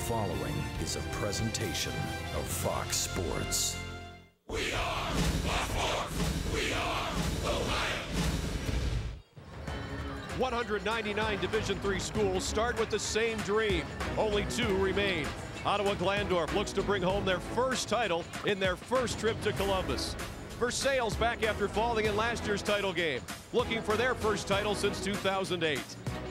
following is a presentation of Fox Sports. We are Glandorf. We are Ohio. 199 Division-3 schools start with the same dream. Only 2 remain. Ottawa-Glandorf looks to bring home their first title in their first trip to Columbus. Versailles back after falling in last year's title game, looking for their first title since 2008.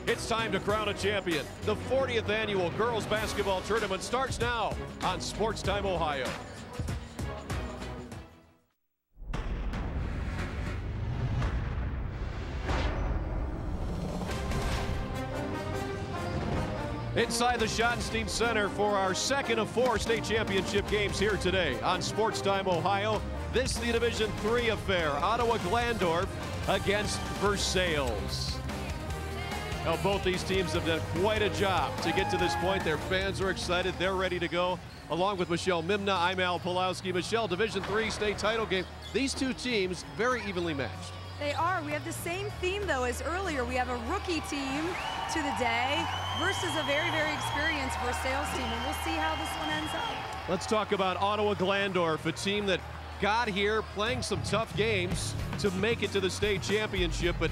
It's time to crown a champion. The 40th annual girls basketball tournament starts now on Sports Time Ohio. Inside the Schottenstein Center for our second of 4 state championship games here today on Sports Time Ohio. This is the Division-3 affair. Ottawa-Glandorf against Versailles. Now, both these teams have done quite a job to get to this point. Their fans are excited. They're ready to go. Along with Michelle Mimna, I'm Pawlowski. Michelle, Division-3 state title game. These two teams very evenly matched. They are. We have the same theme, though, as earlier. We have a rookie team to the day versus a very, very experienced Versailles team, and we'll see how this one ends up. Let's talk about Ottawa-Glandorf, a team that got here playing some tough games to make it to the state championship, but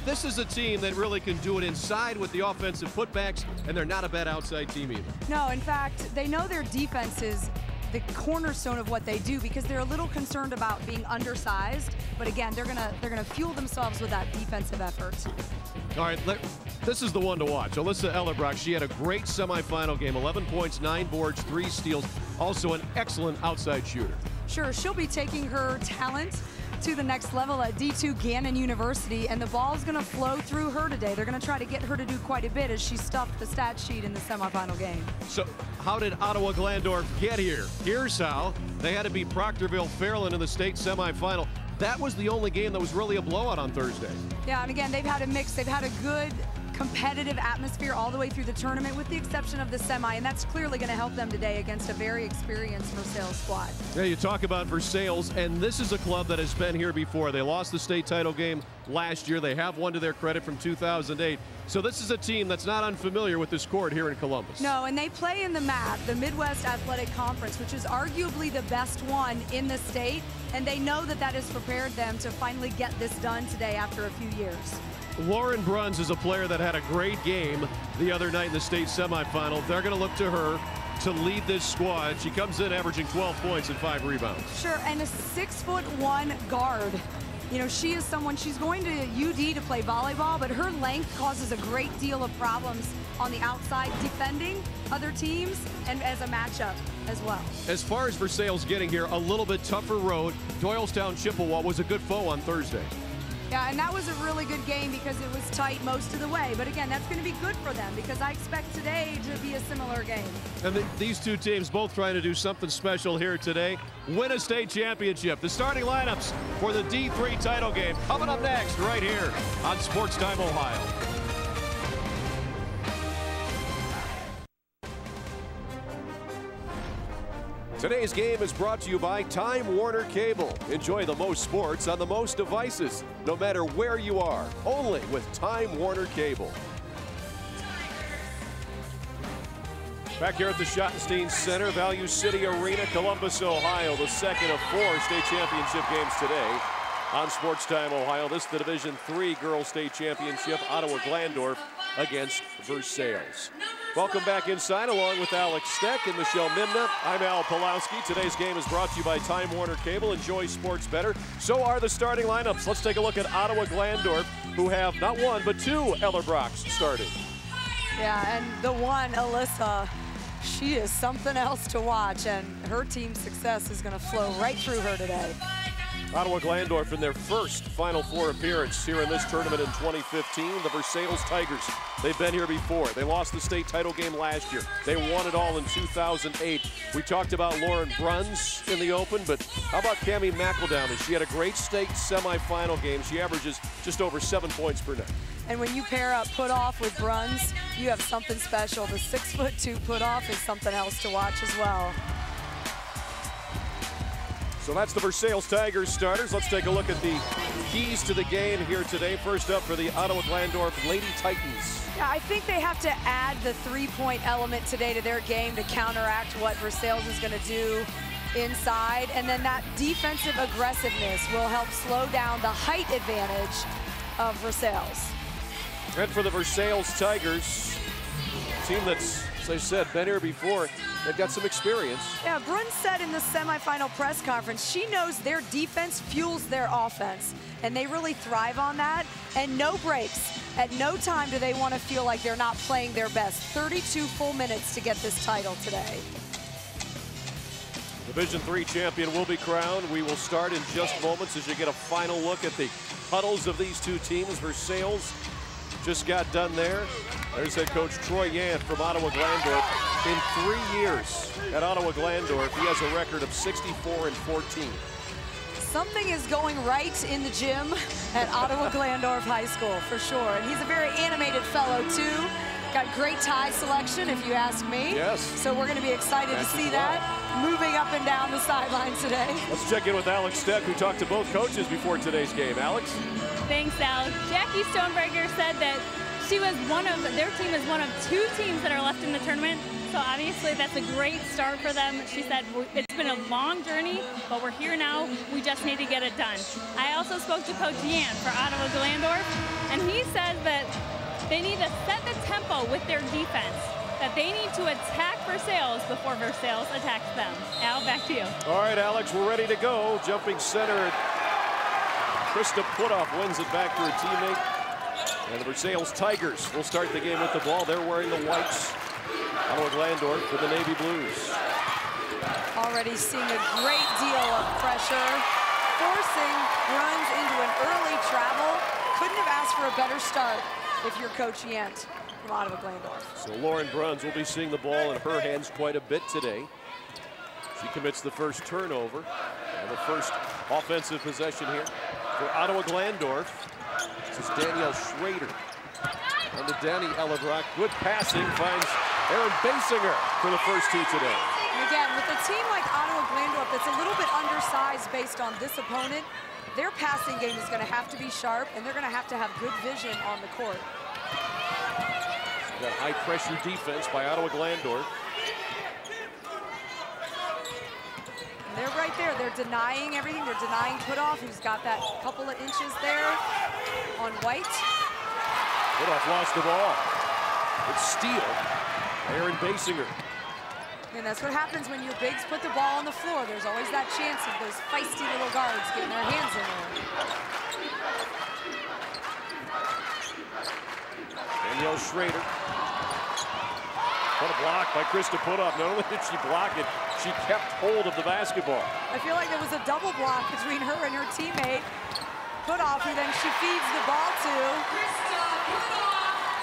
this is a team that really can do it inside with the offensive putbacks, and they're not a bad outside team either. No, in fact, they know their defense is the cornerstone of what they do because they're a little concerned about being undersized, but again, they're gonna fuel themselves with that defensive effort. All right, this is the one to watch. Alyssa Ellerbrock, she had a great semifinal game, 11 points, 9 boards, 3 steals, also an excellent outside shooter. Sure, she'll be taking her talent to the next level at D2 Gannon University, and the ball's gonna flow through her today. They're gonna try to get her to do quite a bit as she stuffed the stat sheet in the semifinal game. So how did Ottawa-Glandorf get here? Here's how. They had to beat Proctorville-Fairland in the state semifinal. That was the only game that was really a blowout on Thursday. Yeah, and again, they've had a mix. They've had a good competitive atmosphere all the way through the tournament with the exception of the semi, and that's clearly going to help them today against a very experienced Versailles squad. Yeah, you talk about Versailles, and this is a club that has been here before. They lost the state title game last year. They have one to their credit from 2008. So this is a team that's not unfamiliar with this court here in Columbus. No, and they play in the MAC, the Midwest Athletic Conference, which is arguably the best one in the state, and they know that that has prepared them to finally get this done today after a few years. Lauren Bruns is a player that had a great game the other night in the state semifinal. They're going to look to her to lead this squad. She comes in averaging 12 points and 5 rebounds. Sure, and a 6'1" guard. You know, she is someone, she's going to UD to play volleyball, but her length causes a great deal of problems on the outside defending other teams and as a matchup as well. As far as Versailles getting here, a little bit tougher road. Doylestown Chippewa was a good foe on Thursday. Yeah, and that was a really good game because it was tight most of the way. But again, that's going to be good for them because I expect today to be a similar game. And these two teams both trying to do something special here today. Win a state championship. The starting lineups for the D3 title game coming up next right here on Sports Time Ohio. Today's game is brought to you by Time Warner Cable. Enjoy the most sports on the most devices, no matter where you are. Only with Time Warner Cable. Back here at the Schottenstein Center, Value City Arena, Columbus, Ohio. The second of 4 state championship games today on Sports Time Ohio. This is the Division-3 Girls State Championship. Ottawa-Glandorf against Versailles. Welcome back inside along with Alex Stec and Michelle Mimna. I'm Pawlowski. Today's game is brought to you by Time Warner Cable. Enjoy sports better. So are the starting lineups. Let's take a look at Ottawa-Glandorf, who have not one but 2 Ellerbrocks starting. Yeah, and the one, Alyssa, she is something else to watch, and her team's success is going to flow right through her today. Ottawa-Glandorf in their first Final Four appearance here in this tournament in 2015. The Versailles Tigers, they've been here before. They lost the state title game last year. They won it all in 2008. We talked about Lauren Bruns in the open, but how about Cammie McEldowney? She had a great state semifinal game. She averages just over 7 points per night. And when you pair up put-off with Bruns, you have something special. The 6'2" put-off is something else to watch as well. So that's the Versailles Tigers starters. Let's take a look at the keys to the game here today. First up for the Ottawa-Glandorf Lady Titans. Yeah, I think they have to add the three-point element today to their game to counteract what Versailles is going to do inside. And then that defensive aggressiveness will help slow down the height advantage of Versailles. And for the Versailles Tigers, a team that's, as I said, been here before. They've got some experience. Yeah, Brun said in the semifinal press conference, she knows their defense fuels their offense, and they really thrive on that, and no breaks. At no time do they want to feel like they're not playing their best. 32 full minutes to get this title today. Division-3 champion will be crowned. We will start in just moments as you get a final look at the huddles of these two teams. Versailles just got done there. There's head coach Troy Yant from Ottawa-Glandorf. In 3 years at Ottawa-Glandorf, he has a record of 64-14. Something is going right in the gym at Ottawa-Glandorf High School, for sure. And he's a very animated fellow, too. Got great tie selection, if you ask me. Yes. So we're going to be excited to see that moving up and down the sidelines today. Let's check in with Alex Stec, who talked to both coaches before today's game. Alex? Thanks, Al. Jackie Stoneberger said that their team is one of 2 teams that are left in the tournament. So obviously that's a great start for them. She said it's been a long journey, but we're here now. We just need to get it done. I also spoke to Coach Yant for Ottawa-Glandorf, and he says that they need to set the tempo with their defense, that they need to attack Versailles before Versailles attacks them. Al, back to you. All right, Alex, we're ready to go. Jumping center, Krista Putoff wins it back to her teammate. And the Versailles Tigers will start the game with the ball. They're wearing the whites. Ottawa-Glandorf for the Navy Blues. Already seeing a great deal of pressure, forcing runs into an early travel. Couldn't have asked for a better start if you're Coach Yant from Ottawa-Glandorf. So Lauren Bruns will be seeing the ball in her hands quite a bit today. She commits the first turnover and the first offensive possession here for Ottawa-Glandorf. This is Danielle Schrader. On to Danny Ellebrock. Good passing, finds Aaron Basinger for the first 2 today. And again, with a team like Ottawa-Glandorf that's a little bit undersized based on this opponent, their passing game is going to have to be sharp, and they're going to have good vision on the court. That high-pressure defense by Ottawa-Glandorf. They're right there. They're denying everything. They're denying Putoff, who's got that couple of inches there on White. Putoff lost the ball. It's steal. Aaron Basinger. And that's what happens when your bigs put the ball on the floor. There's always that chance of those feisty little guards getting their hands in there. Danielle Schrader. What a block by Krista Putoff. Not only did she block it, she kept hold of the basketball. I feel like there was a double block between her and her teammate, Putoff, who then she feeds the ball to.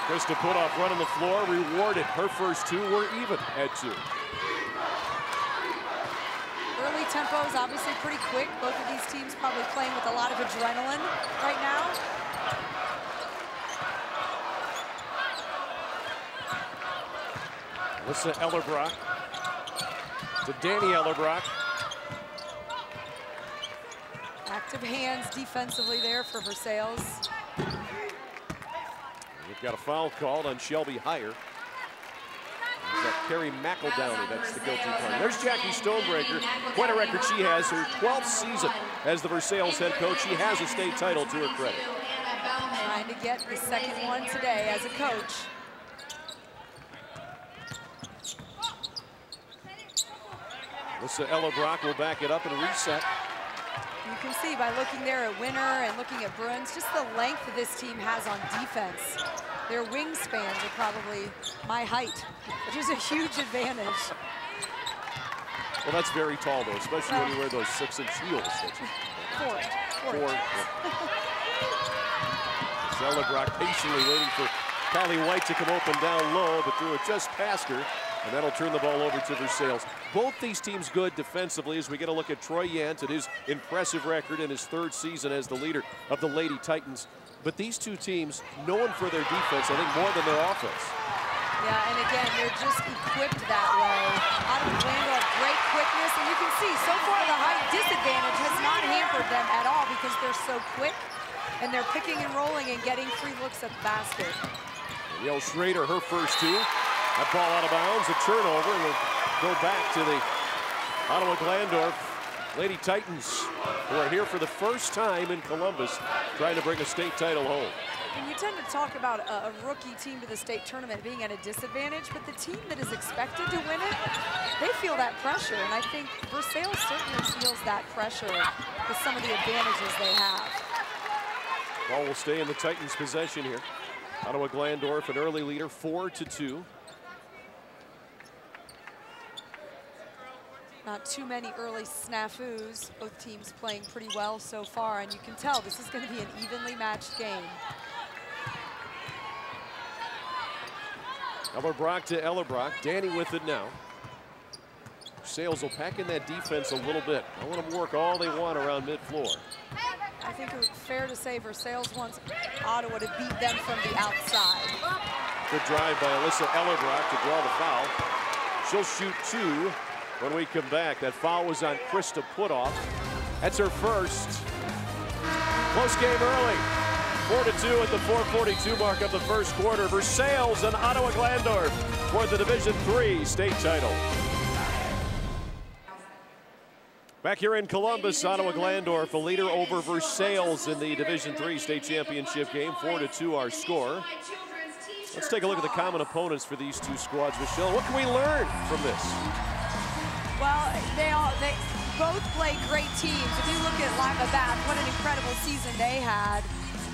Krista Putoff running the floor, rewarded. Her first 2 were even at 2. Early tempo is obviously pretty quick. Both of these teams probably playing with a lot of adrenaline right now. Alyssa Ellerbrock to Danny Ellerbrock. Active hands defensively there for Versailles. We've got a foul called on Shelby Heyer. Carrie McEldowney, that's the guilty party. There's Jackie Stoneberger. Quite a record she has. Her 12th season as the Versailles head coach. She has a state title to her credit. Trying to get the second one today as a coach. Alyssa Ellerbrock will back it up and reset. You can see by looking there at Winner and looking at Bruns, just the length that this team has on defense. Their wingspans are probably my height, which is a huge advantage. Well, that's very tall, though, especially when you wear those 6-inch heels. Four. Ellerbrock patiently waiting for Kylie White to come open down low, but threw it just past her. And that'll turn the ball over to Versailles. Both these teams good defensively as we get a look at Troy Yant and his impressive record in his 3rd season as the leader of the Lady Titans. But these 2 teams known for their defense, I think, more than their offense. Yeah, and again, they're just equipped that way. Ottawa-Glandorf, great quickness, and you can see so far the height disadvantage has not hampered them at all because they're so quick and they're picking and rolling and getting free looks at the basket. Danielle Schrader, her first two. That ball out of bounds, a turnover, and we'll go back to the Ottawa-Glandorf Lady Titans, who are here for the first time in Columbus, trying to bring a state title home. And you tend to talk about a rookie team to the state tournament being at a disadvantage, but the team that is expected to win it, they feel that pressure. And I think Versailles certainly feels that pressure with some of the advantages they have. Ball will stay in the Titans' possession here. Ottawa-Glandorf, an early leader, 4-2. Not too many early snafus. Both teams playing pretty well so far, and you can tell this is going to be an evenly matched game. Ellerbrock to Ellerbrock. Danny with it now. Versailles will pack in that defense a little bit. I want them work all they want around mid-floor. I think it's fair to say Versailles wants Ottawa to beat them from the outside. Good drive by Alyssa Ellerbrock to draw the foul. She'll shoot two when we come back. That foul was on Krista Putoff. That's her first. Close game early. 4-2 at the 4:42 mark of the first quarter. Versailles and Ottawa-Glandorf for the Division-3 state title. Back here in Columbus, Ottawa-Glandorf, a leader over Versailles in the Division-3 state championship game. 4-2 our score. Let's take a look at the common opponents for these two squads. Michelle, what can we learn from this? Well, they both play great teams. If you look at Lima Bath, what an incredible season they had.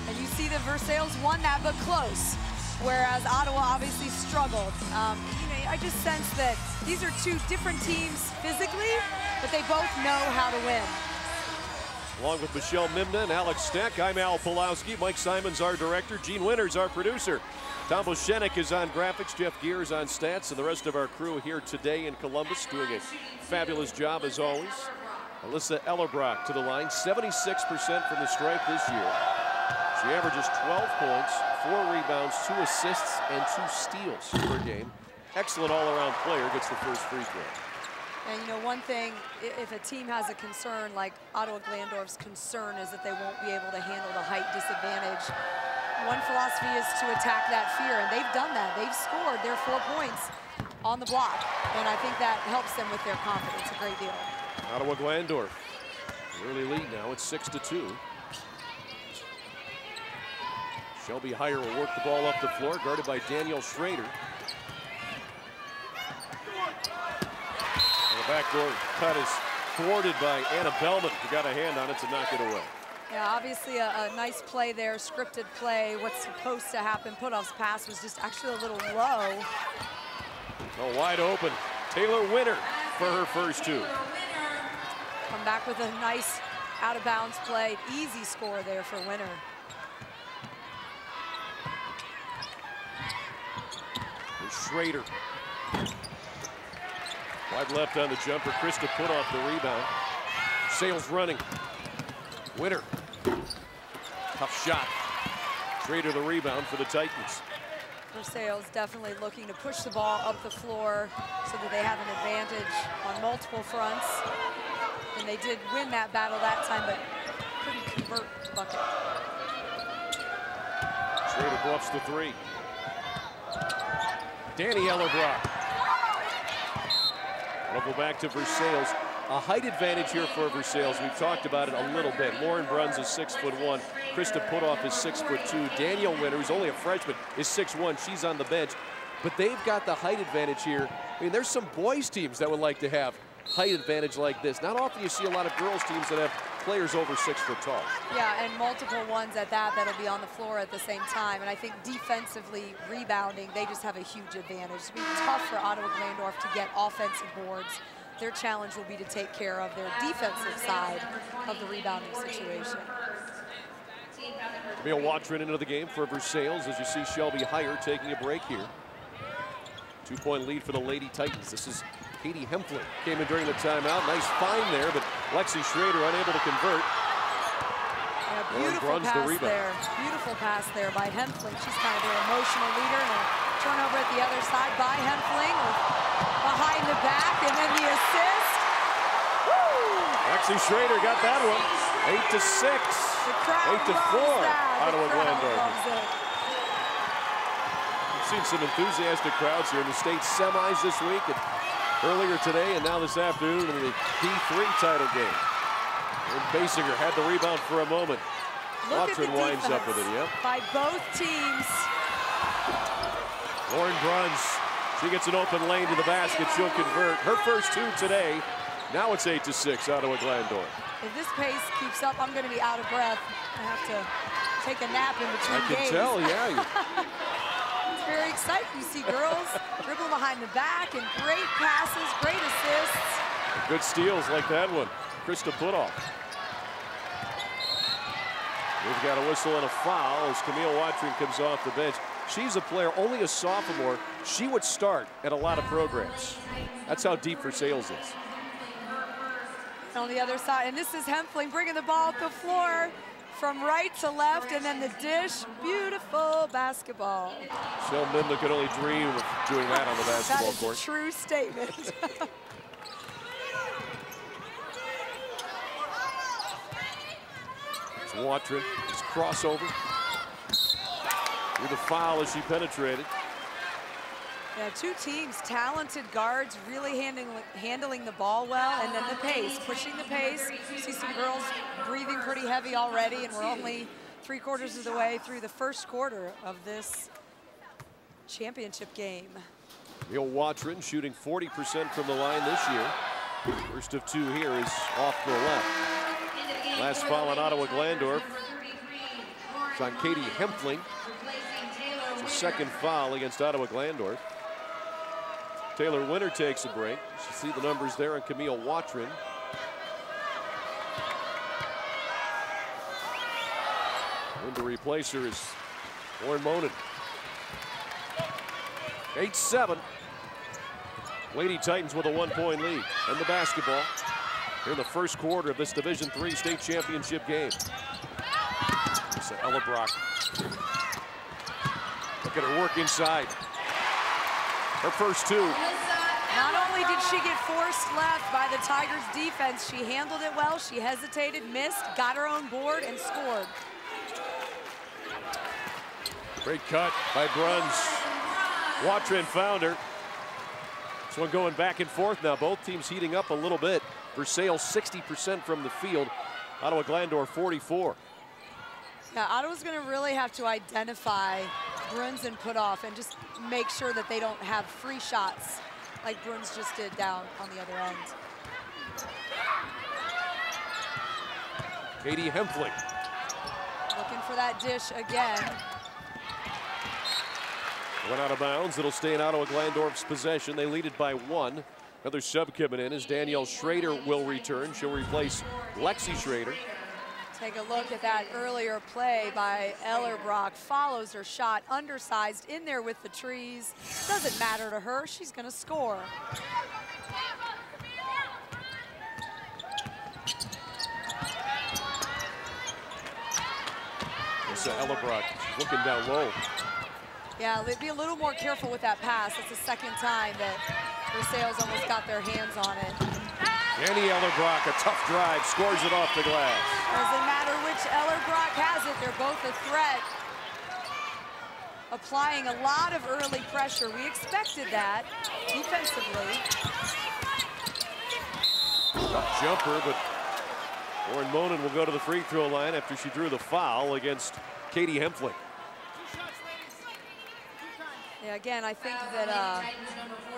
And you see that Versailles won that, but close. Whereas Ottawa obviously struggled. I just sense that these are two different teams physically, but they both know how to win. Along with Michelle Mimna and Alex Stec, I'm Al Pawlowski. Mike Simon's our director. Gene Winters, our producer. Tom Boshenik is on graphics. Jeff Gears on stats. And the rest of our crew here today in Columbus doing a fabulous job as always. Alyssa Ellerbrock to the line. 76% from the stripe this year. She averages 12 points, 4 rebounds, 2 assists, and 2 steals per game. Excellent all-around player, gets the first free throw. And you know, one thing, if a team has a concern, like Ottawa-Glandorf's concern is that they won't be able to handle the height disadvantage. One philosophy is to attack that fear, and they've done that. They've scored their 4 points on the block, and I think that helps them with their confidence a great deal. Ottawa-Glandorf, early lead now, it's 6-2. Shelby Heyer will work the ball up the floor, guarded by Danielle Schrader. And the backdoor cut is thwarted by Anna Bellman, who got a hand on it to knock it away. Yeah, obviously a nice play there, scripted play. What's supposed to happen, Putoff's pass was just actually a little low. Oh, wide open. Taylor Winter for her first two. Come back with a nice out-of-bounds play. Easy score there for Winter. Schrader. Wide left on the jumper. Krista Putoff the rebound. Sales running. Winter. Tough shot. Schrader the rebound for the Titans. Versailles definitely looking to push the ball up the floor so that they have an advantage on multiple fronts. And they did win that battle that time, but couldn't convert the bucket. Schrader bluffs the three. Danny Ellerbrock. We'll go back to Versailles. A height advantage here for Versailles. We've talked about it a little bit. Lauren Bruns is 6'1". Krista Putoff is 6'2". Danielle Winter, who's only a freshman, is 6'1". She's on the bench. But they've got the height advantage here. I mean, there's some boys teams that would like to have height advantage like this. Not often you see a lot of girls teams that have players over 6 foot tall. Yeah, and multiple ones at that that'll be on the floor at the same time. And I think defensively rebounding, they just have a huge advantage. It'll be tough for Ottawa-Glandorf to get offensive boards. Their challenge will be to take care of their defensive side of the rebounding situation. Camille Watrin into the game for Versailles as you see Shelby Heyer taking a break here. 2-point lead for the Lady Titans. This is Katie Hempfling. Came in during the timeout. Nice find there, but Lexi Schrader unable to convert. And a beautiful pass there. Beautiful pass there by Hempfling. She's kind of their emotional leader and a turnover at the other side by Hempfling. Behind the back, and then the assist. Woo! Lexi Schrader got that one. 8-6. 8-4. Ottawa-Glandorf. We've seen some enthusiastic crowds here in the state semis this week, and earlier today, and now this afternoon in the D3 title game. And Basinger had the rebound for a moment. Watson winds up with it, yep. By both teams. Lauren Bruns, she gets an open lane to the basket. She'll convert. Her first two today. Now it's 8-6, Ottawa-Glandorf. If this pace keeps up, I'm going to be out of breath. I have to take a nap in between games. I can tell, yeah. It's very exciting. You see girls dribble behind the back and great passes, great assists. Good steals like that one. Krista Putoff. We've got a whistle and a foul as Camille Watring comes off the bench. She's a player, only a sophomore. She would start at a lot of programs. That's how deep Versailles is. On the other side, and this is Hempfling bringing the ball up the floor from right to left, and then the dish. Beautiful basketball. Michelle Mimna could only dream of doing that on the basketball court. That is a true statement. It's Watrin, it's crossover. With a foul as she penetrated. Yeah, two teams, talented guards, really handling the ball well, and then the pace, pushing the pace. You see some girls breathing pretty heavy already, and we're only 3/4 of the way through the first quarter of this championship game. Camille Watrin shooting 40% from the line this year. First of two here is off to the left. Last foul on Ottawa-Glandorf. It's on Katie Hempfling. It's a second foul against Ottawa-Glandorf. Taylor Winter takes a break. You see the numbers there on Camille Watrin. And to replace her is Lauren Monin. 8-7. Lady Titans with a 1-point lead. And the basketball here in the first quarter of this Division 3 state championship game. So Ella Brock. Look at her work inside. Her first two. Not only did she get forced left by the Tigers defense, she handled it well. She hesitated, missed, got her own board, and scored. Great cut by Bruns. Watrin found her. This one going back and forth now. Both teams heating up a little bit. Versailles 60% from the field. Ottawa-Glandorf 44. Yeah, Ottawa's going to really have to identify Bruns and Putoff and just make sure that they don't have free shots like Bruns just did down on the other end. Katie Hempfling. Looking for that dish again. Went out of bounds. It'll stay in Ottawa-Glandorf's possession. They lead it by 1. Another sub coming in as Danielle Schrader will return. She'll replace Lexi Schrader. Take a look at that earlier play by Ellerbrock. Follows her shot, undersized, in there with the trees. Doesn't matter to her, she's gonna score. It's Ellerbrock looking down low. Yeah, they'd be a little more careful with that pass. It's the second time that Versailles almost got their hands on it. Annie Ellerbrock, a tough drive, scores it off the glass. Doesn't matter which Ellerbrock has it, they're both a threat. Applying a lot of early pressure. We expected that defensively. Tough jumper, but Lauren Monin will go to the free throw line after she drew the foul against Katie Hempfling. Yeah, again, I think that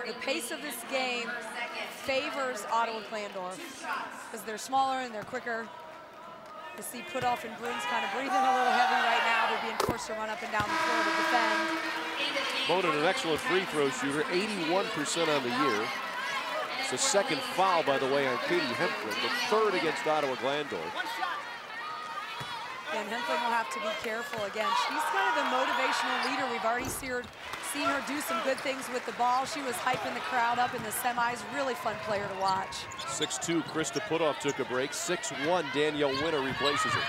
the pace of this game favors Ottawa-Glandorf because they're smaller and they're quicker. You see Putoff and Bruns kind of breathing a little heavy right now. They're being forced to run up and down the floor to defend. Monin, an excellent free throw shooter, 81% on the year. It's the second foul, by the way, on Katie Hempfling, the third against Ottawa-Glandorf. And Hempfling will have to be careful again. She's kind of the motivational leader. We've already seen her do some good things with the ball. She was hyping the crowd up in the semis. Really fun player to watch. 6'2", Krista Putoff took a break. 6'1", Danielle Winter replaces her.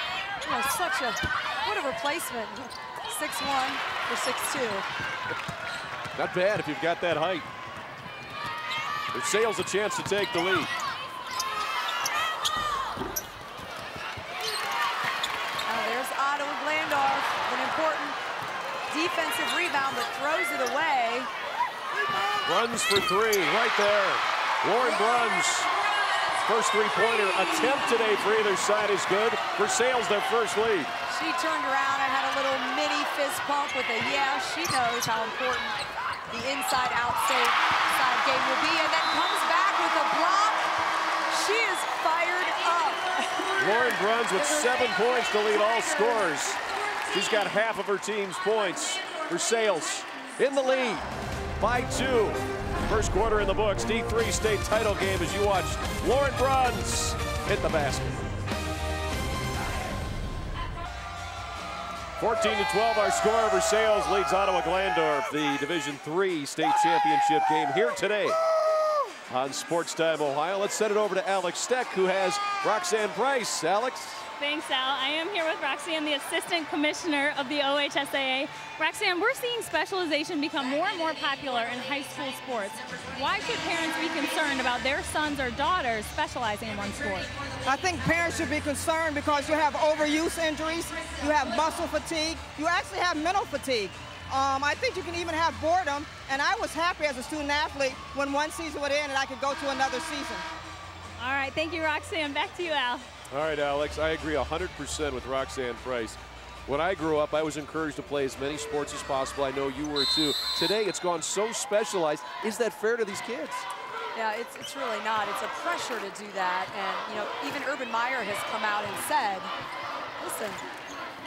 You know, what a replacement. 6'1" for 6'2". Not bad if you've got that height. Versailles a chance to take the lead. Now there's Ottawa-Glandorf, an important defensive rebound, but throws it away. Runs for three, right there. Lauren Bruns, first three-pointer attempt today for either side is good. Versailles their first lead. She turned around and had a little mini fist pump with a yeah. She knows how important the inside-outside game will be, and then comes back with a block. She is fired up. Lauren Bruns with 7 points to lead all scorers. She's got half of her team's points. Versailles in the lead by 2. First quarter in the books. D3 state title game as you watch Lauren Bruns hit the basket. 14-12 our score. Versailles leads Ottawa-Glandorf, the Division-3 state championship game here today on Sports Time Ohio. Let's send it over to Alex Stec, who has Roxanne Price. Alex? Thanks, Al. I am here with Roxanne, the Assistant Commissioner of the OHSAA. Roxanne, we're seeing specialization become more and more popular in high school sports. Why should parents be concerned about their sons or daughters specializing in one sport? I think parents should be concerned because you have overuse injuries, you have muscle fatigue, you actually have mental fatigue. I think you can even have boredom, and I was happy as a student athlete when one season would end and I could go to another season. All right, thank you, Roxanne. Back to you, Al. All right, Alex, I agree 100% with Roxanne Price. When I grew up, I was encouraged to play as many sports as possible. I know you were too. Today, it's gone so specialized. Is that fair to these kids? Yeah, it's really not. It's a pressure to do that. And, you know, even Urban Meyer has come out and said, listen,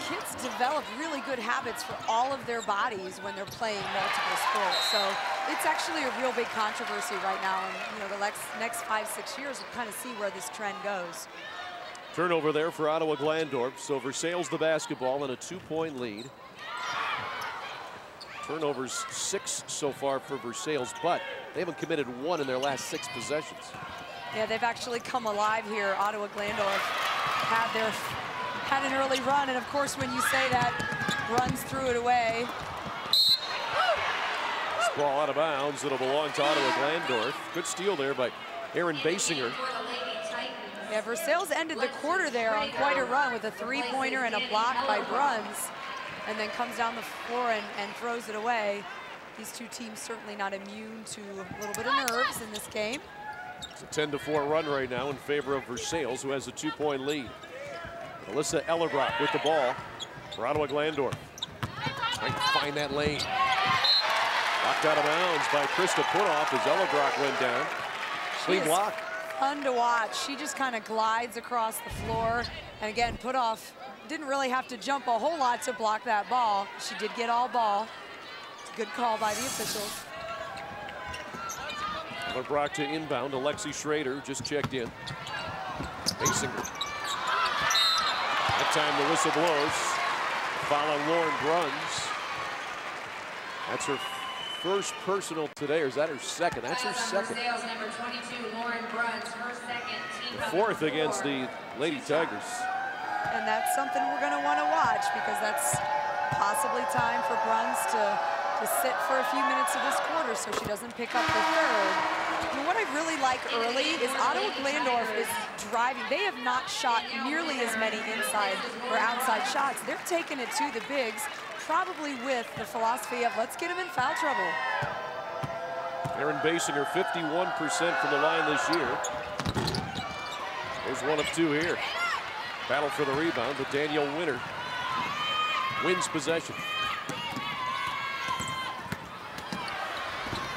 kids develop really good habits for all of their bodies when they're playing multiple sports. So it's actually a real big controversy right now. And, you know, the next 5-6 years, we'll kind of see where this trend goes. Turnover there for Ottawa-Glandorf. So Versailles the basketball and a 2-point lead. Turnovers 6 so far for Versailles, but they haven't committed 1 in their last 6 possessions. Yeah, they've actually come alive here. Ottawa-Glandorf had an early run, and of course when you say that, Bruns threw it away. This ball out of bounds. It'll belong to Ottawa-Glandorf. Good steal there by Aaron Basinger. Yeah, Versailles ended the quarter there on quite a run with a 3-pointer and a block by Bruns, and then comes down the floor and throws it away. These two teams certainly not immune to a little bit of nerves in this game. It's a 10-4 run right now in favor of Versailles, who has a 2-point lead. Alyssa Ellerbrock with the ball for Ottawa-Glandorf. Trying to find that lane. Knocked out of bounds by Krista Putoff as Ellerbrock went down. Clean block. Fun to watch. She just kind of glides across the floor. And again, Putoff didn't really have to jump a whole lot to block that ball. She did get all ball. It's a good call by the officials. Ellerbrock to inbound. Alexi Schrader just checked in. Basinger. That time the whistle blows. Foul on Lauren Bruns. That's her first personal today, or is that her second? That's her second. Number 22, Lauren Bruns, her second team. The 4th against the Lady Tigers. And that's something we're going to want to watch, because that's possibly time for Bruns to sit for a few minutes of this quarter so she doesn't pick up the third. And what I really like early is Ottawa-Glandorf is driving. They have not shot nearly as many inside or outside shots. They're taking it to the bigs, probably with the philosophy of let's get them in foul trouble. Aaron Basinger, 51% from the line this year. There's 1 of 2 here. Battle for the rebound, but Danielle Winter wins possession.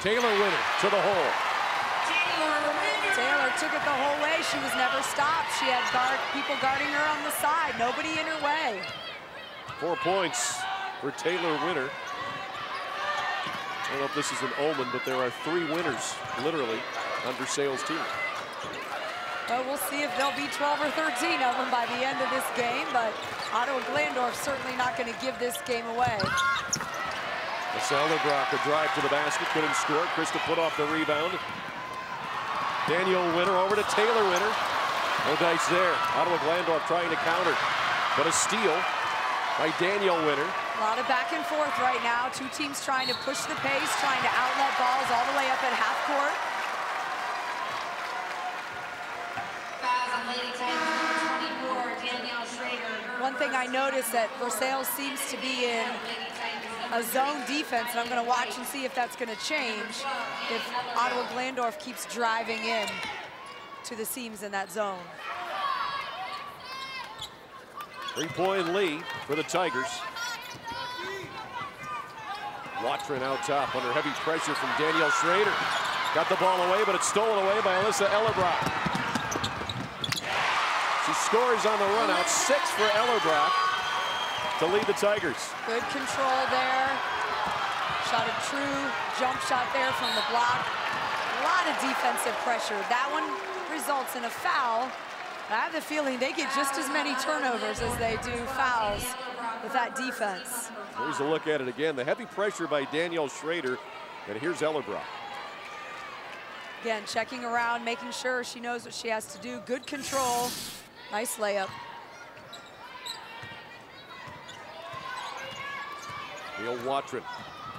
Taylor Winter to the hole. Taylor took it the whole way. She was never stopped. She had people guarding her on the side. Nobody in her way. 4 points for Taylor Winter. I don't know if this is an omen, but there are 3 winners, literally, on Versailles' team. Well, we'll see if there'll be 12 or 13 of them by the end of this game, but Ottawa-Glandorf certainly not going to give this game away. Ellerbrock, a drive to the basket, couldn't score. Krista Putoff the rebound. Danielle Winter over to Taylor Winter. No dice there. Ottawa-Glandorf trying to counter, but a steal by Danielle Winter. A lot of back and forth right now. Two teams trying to push the pace, trying to outlet balls all the way up at half court. One thing I noticed that Versailles seems to be in a zone defense, and I'm going to watch and see if that's going to change if Ottawa-Glandorf keeps driving in to the seams in that zone. 3-point lead for the Tigers. Watrin out top under heavy pressure from Danielle Schrader. Got the ball away, but it's stolen away by Alyssa Ellerbrock. She scores on the run out, 6 for Ellerbrock to lead the Tigers. Good control there. Shot a true jump shot there from the block. A lot of defensive pressure. That one results in a foul. I have the feeling they get just as many turnovers as they do fouls with that defense. Here's a look at it again. The heavy pressure by Danielle Schrader, and here's Ellerbrock. Again, checking around, making sure she knows what she has to do. Good control. Nice layup. Neil Watrin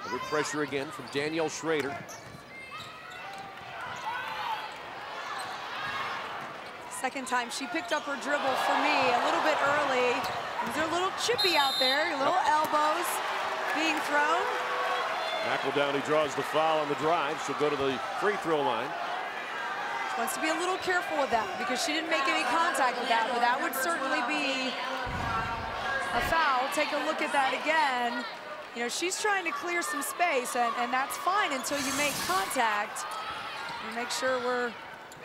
under pressure again from Danielle Schrader. Second time she picked up her dribble for me a little bit early. They're a little chippy out there, little elbows being thrown. McEldowney draws the foul on the drive. She'll go to the free throw line. She wants to be a little careful with that because she didn't make any contact with that, but that would certainly be a foul. Take a look at that again. You know, she's trying to clear some space, and that's fine until you make contact. And make sure we're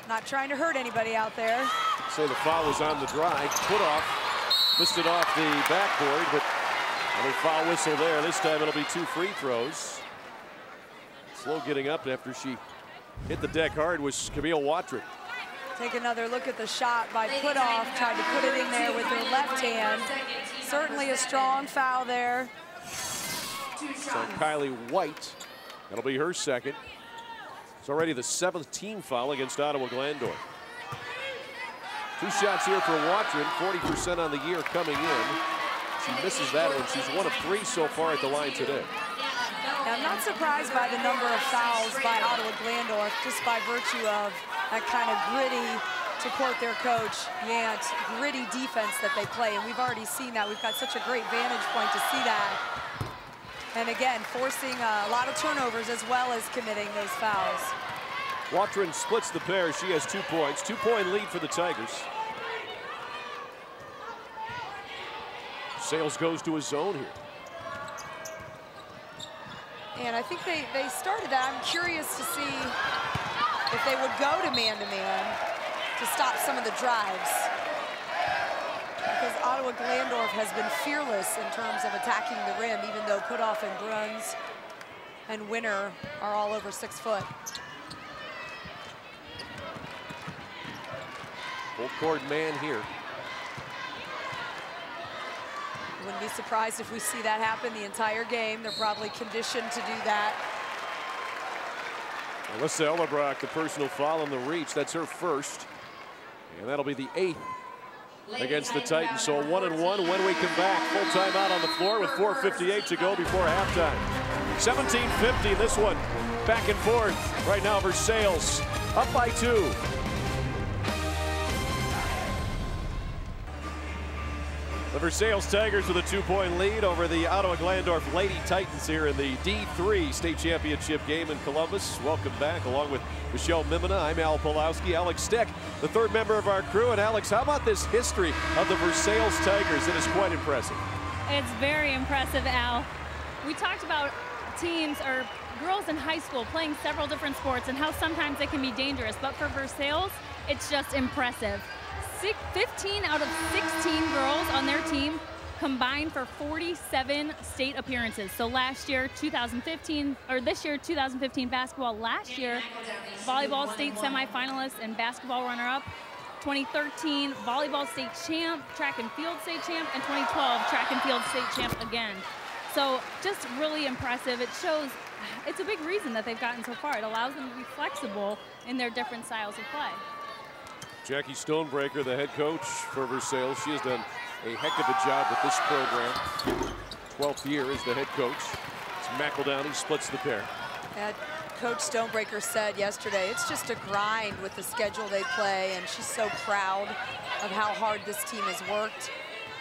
not trying to hurt anybody out there. So the foul was on the drive, put off, missed it off the backboard, but another foul whistle there. This time it'll be 2 free throws. Slow getting up after she hit the deck hard was Camille Watrin. Take another look at the shot by Putoff. Tried to put it in there with her left hand. Certainly a strong foul there. So Kylie White, that'll be her second. It's already the 7th team foul against Ottawa-Glandorf. 2 shots here for Watrin, 40% on the year coming in. She misses that one. She's 1 of 3 so far at the line today. Now, I'm not surprised by the number of fouls by Ottawa-Glandorf, just by virtue of that kind of gritty, to quote their coach, Yant, gritty defense that they play. And we've already seen that. We've got such a great vantage point to see that. And again, forcing a lot of turnovers as well as committing those fouls. Watrin splits the pair. She has 2 points. 2-point lead for the Tigers. Sales goes to a zone here. And I think they started that. I'm curious to see if they would go to man-to-man to stop some of the drives. Because Ottawa-Glandorf has been fearless in terms of attacking the rim, even though Putoff and Bruns and Winner are all over 6 foot. Full court man here. Wouldn't be surprised if we see that happen the entire game. They're probably conditioned to do that. Alyssa Ellerbrock, the personal foul on the reach. That's her first. And that'll be the 8th against the Titans. So 1-1 when we come back. Full timeout on the floor with 4:58 to go before halftime. 17:50, this one back and forth. Right now Versailles up by 2. The Versailles Tigers with a 2-point lead over the Ottawa-Glandorf Lady Titans here in the D3 state championship game in Columbus. Welcome back along with Michelle Mimna. I'm Al Pawlowski. Alex Stec, the 3rd member of our crew. And Alex, how about this history of the Versailles Tigers? It is quite impressive. It's very impressive, Al. We talked about teams or girls in high school playing several different sports and how sometimes it can be dangerous. But for Versailles, it's just impressive. 15 out of 16 girls on their team combined for 47 state appearances. So last year, 2015, or this year, 2015 basketball. Last year, volleyball state semifinalist and basketball runner-up. 2013 volleyball state champ, track and field state champ, and 2012 track and field state champ again. So just really impressive. It shows, it's a big reason that they've gotten so far. It allows them to be flexible in their different styles of play. Jackie Stonebreaker, the head coach for Versailles. She has done a heck of a job with this program. 12th year as the head coach. It's McEldowney, he splits the pair. And Coach Stonebreaker said yesterday, it's just a grind with the schedule they play, and she's so proud of how hard this team has worked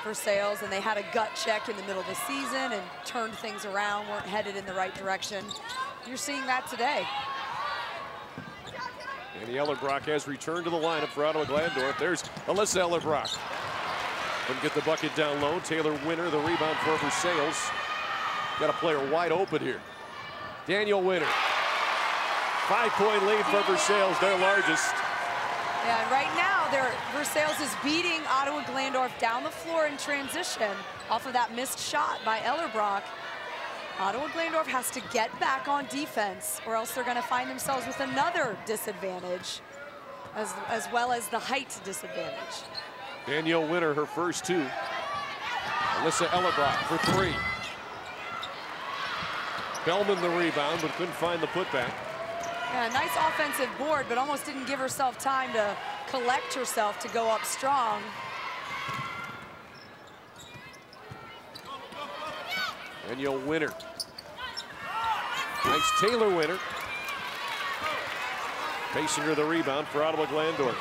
for Versailles, and they had a gut check in the middle of the season and turned things around, weren't headed in the right direction. You're seeing that today. Danny Ellerbrock has returned to the lineup for Ottawa-Glandorf. There's Alyssa Ellerbrock. Couldn't get the bucket down low. Taylor Winter, the rebound for Versailles. Got a player wide open here. Daniel Winter. 5-point lead for Versailles, their largest. Yeah, and right now, Versailles is beating Ottawa-Glandorf down the floor in transition off of that missed shot by Ellerbrock. Ottawa-Glandorf has to get back on defense, or else they're going to find themselves with another disadvantage, as well as the height disadvantage. Danielle Winter, her first two. Alyssa Ellerbrock for three. Bellman the rebound, but couldn't find the putback. Yeah, nice offensive board, but almost didn't give herself time to collect herself to go up strong. Danielle Winter. Nice Taylor Winter. Facing her the rebound for Ottawa-Glandorf.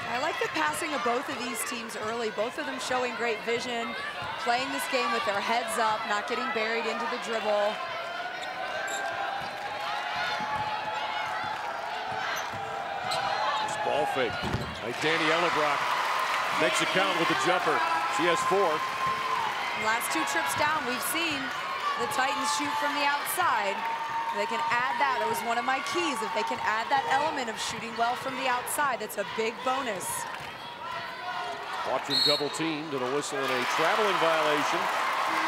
I like the passing of both of these teams early. Both of them showing great vision, playing this game with their heads up, not getting buried into the dribble. This ball fake by Danny Ellerbrock. Makes a count with the jumper. She has 4. Last 2 trips down, we've seen the Titans shoot from the outside. They can add that. That was one of my keys. If they can add that element of shooting well from the outside, that's a big bonus. Watching double teamed and a whistle and a traveling violation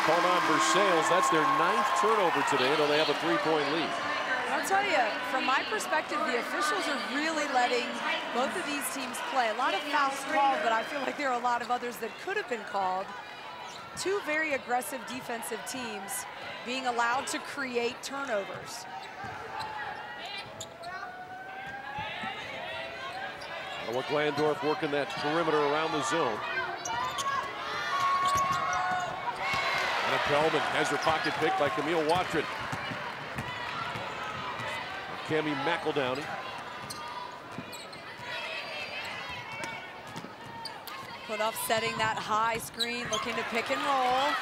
called on Versailles. That's their 9th turnover today, though they have a 3-point lead. I'll tell you, from my perspective, the officials are really letting both of these teams play. A lot of fouls called, but I feel like there are a lot of others that could have been called. 2 very aggressive defensive teams being allowed to create turnovers. Ottawa-Glandorf working that perimeter around the zone. Anna Bellman has her pocket picked by Camille Watrin. Cammie McEldowney. Put-off setting that high screen, looking to pick and roll.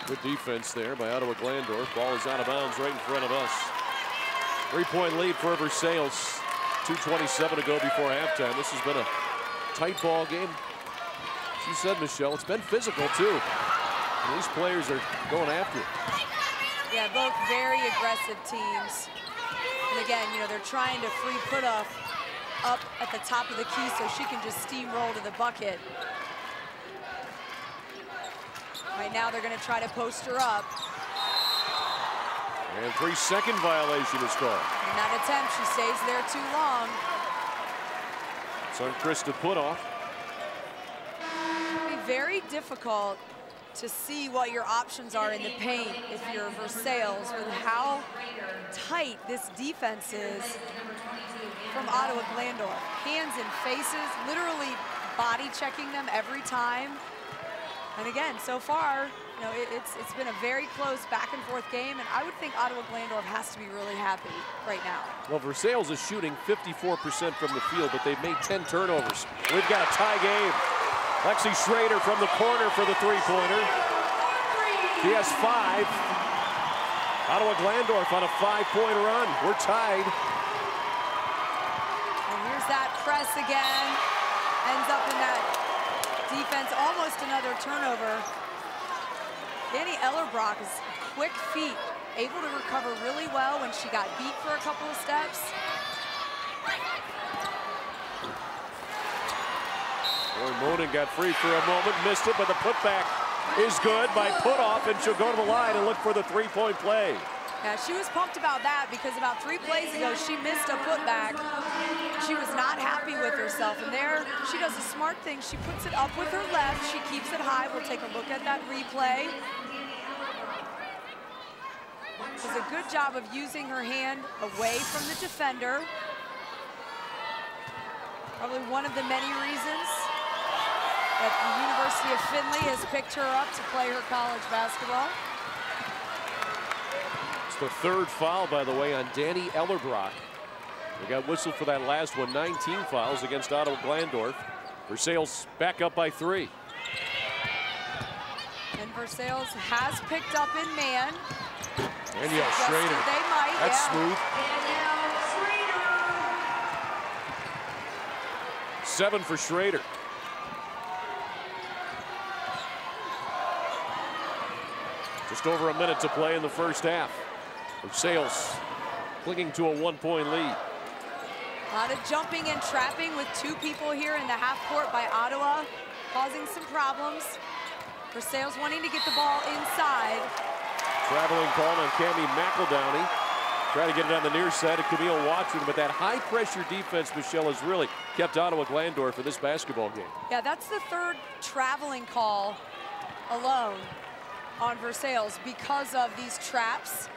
Good defense there by Ottawa-Glandorf. Ball is out of bounds right in front of us. 3-point lead for Versailles. 2:27 to go before halftime. This has been a tight ball game. She said, Michelle, it's been physical too. And these players are going after it. Yeah, both very aggressive teams. And again, you know, they're trying to free put-off up at the top of the key so she can just steamroll to the bucket. Right now, they're going to try to post her up. And 3-second violation is called. In that attempt, she stays there too long. It's on Krista Putoff. It'll be very difficult to see what your options are in the paint if you're Versailles, with how tight this defense is from Ottawa-Glandorf. Hands and faces, literally body checking them every time. And again, so far, you know, it's been a very close back and forth game, and I would think Ottawa-Glandorf has to be really happy right now. Well, Versailles is shooting 54% from the field, but they've made 10 turnovers. We've got a tie game. Lexi Schrader from the corner for the 3-pointer. She has 5. Ottawa-Glandorf on a 5-point run. We're tied. And here's that press again. Ends up in that defense, almost another turnover. Danny Ellerbrock is quick feet, able to recover really well when she got beat for a couple of steps. Monin got free for a moment, missed it, but the putback is good by Putoff, and she'll go to the line and look for the 3-point play. Yeah, she was pumped about that because about 3 plays ago, she missed a putback. She was not happy with herself, and there she does a smart thing. She puts it up with her left. She keeps it high. We'll take a look at that replay. Does a good job of using her hand away from the defender. Probably one of the many reasons. that the University of Findlay has picked her up to play her college basketball. It's the third foul, by the way, on Danny Ellerbrock. They got whistled for that last one. 19 fouls against Ottawa-Glandorf. Versailles back up by 3. And Versailles has picked up in man. Danielle Schrader. They might, That's smooth. 7 for Schrader. Just over a minute to play in the first half. Versailles clinging to a 1-point lead. A lot of jumping and trapping with 2 people here in the half court by Ottawa, causing some problems. Versailles wanting to get the ball inside. Traveling call on Cammie McEldowney. Try to get it on the near side of Camille Watson, but that high-pressure defense, Michelle, has really kept Ottawa-Glandorf in this basketball game. Yeah, that's the 3rd traveling call alone on Versailles because of these traps.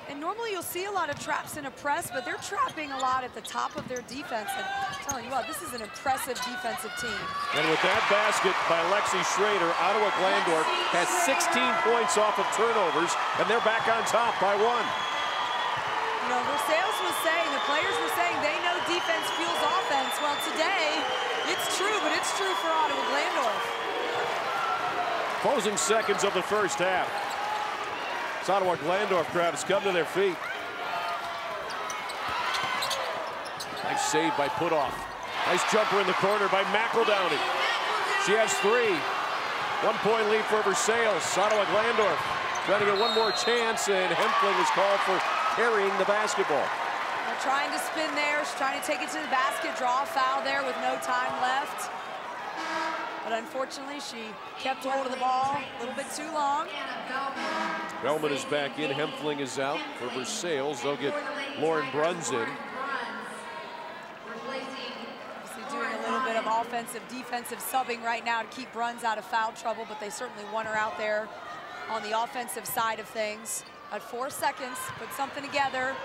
And normally you'll see a lot of traps in a press, but they're trapping a lot at the top of their defense. And I'm telling you what, this is an impressive defensive team. And with that basket by Lexi Schrader, Ottawa-Glandorf has 16 points off of turnovers, and they're back on top by 1. You know, Versailles was saying, the players were saying they know defense fuels offense. Well, today, it's true, but it's true for Ottawa-Glandorf. Closing seconds of the first half. This Ottawa-Glandorf crowd has come to their feet. Nice save by Putoff. Nice jumper in the corner by McEldowney. She has 3. 1-point lead for Versailles. Ottawa-Glandorf trying to get one more chance, and Hempling is called for carrying the basketball. They're trying to spin there. She's trying to take it to the basket, draw a foul there with no time left. But unfortunately, she kept hold of the ball a little bit too long. Bellman is back in. Hempling is out for Versailles. They'll get Lauren Bruns in. Obviously doing a little bit of offensive, defensive subbing right now to keep Bruns out of foul trouble, but they certainly want her out there on the offensive side of things. At 4 seconds, put something together.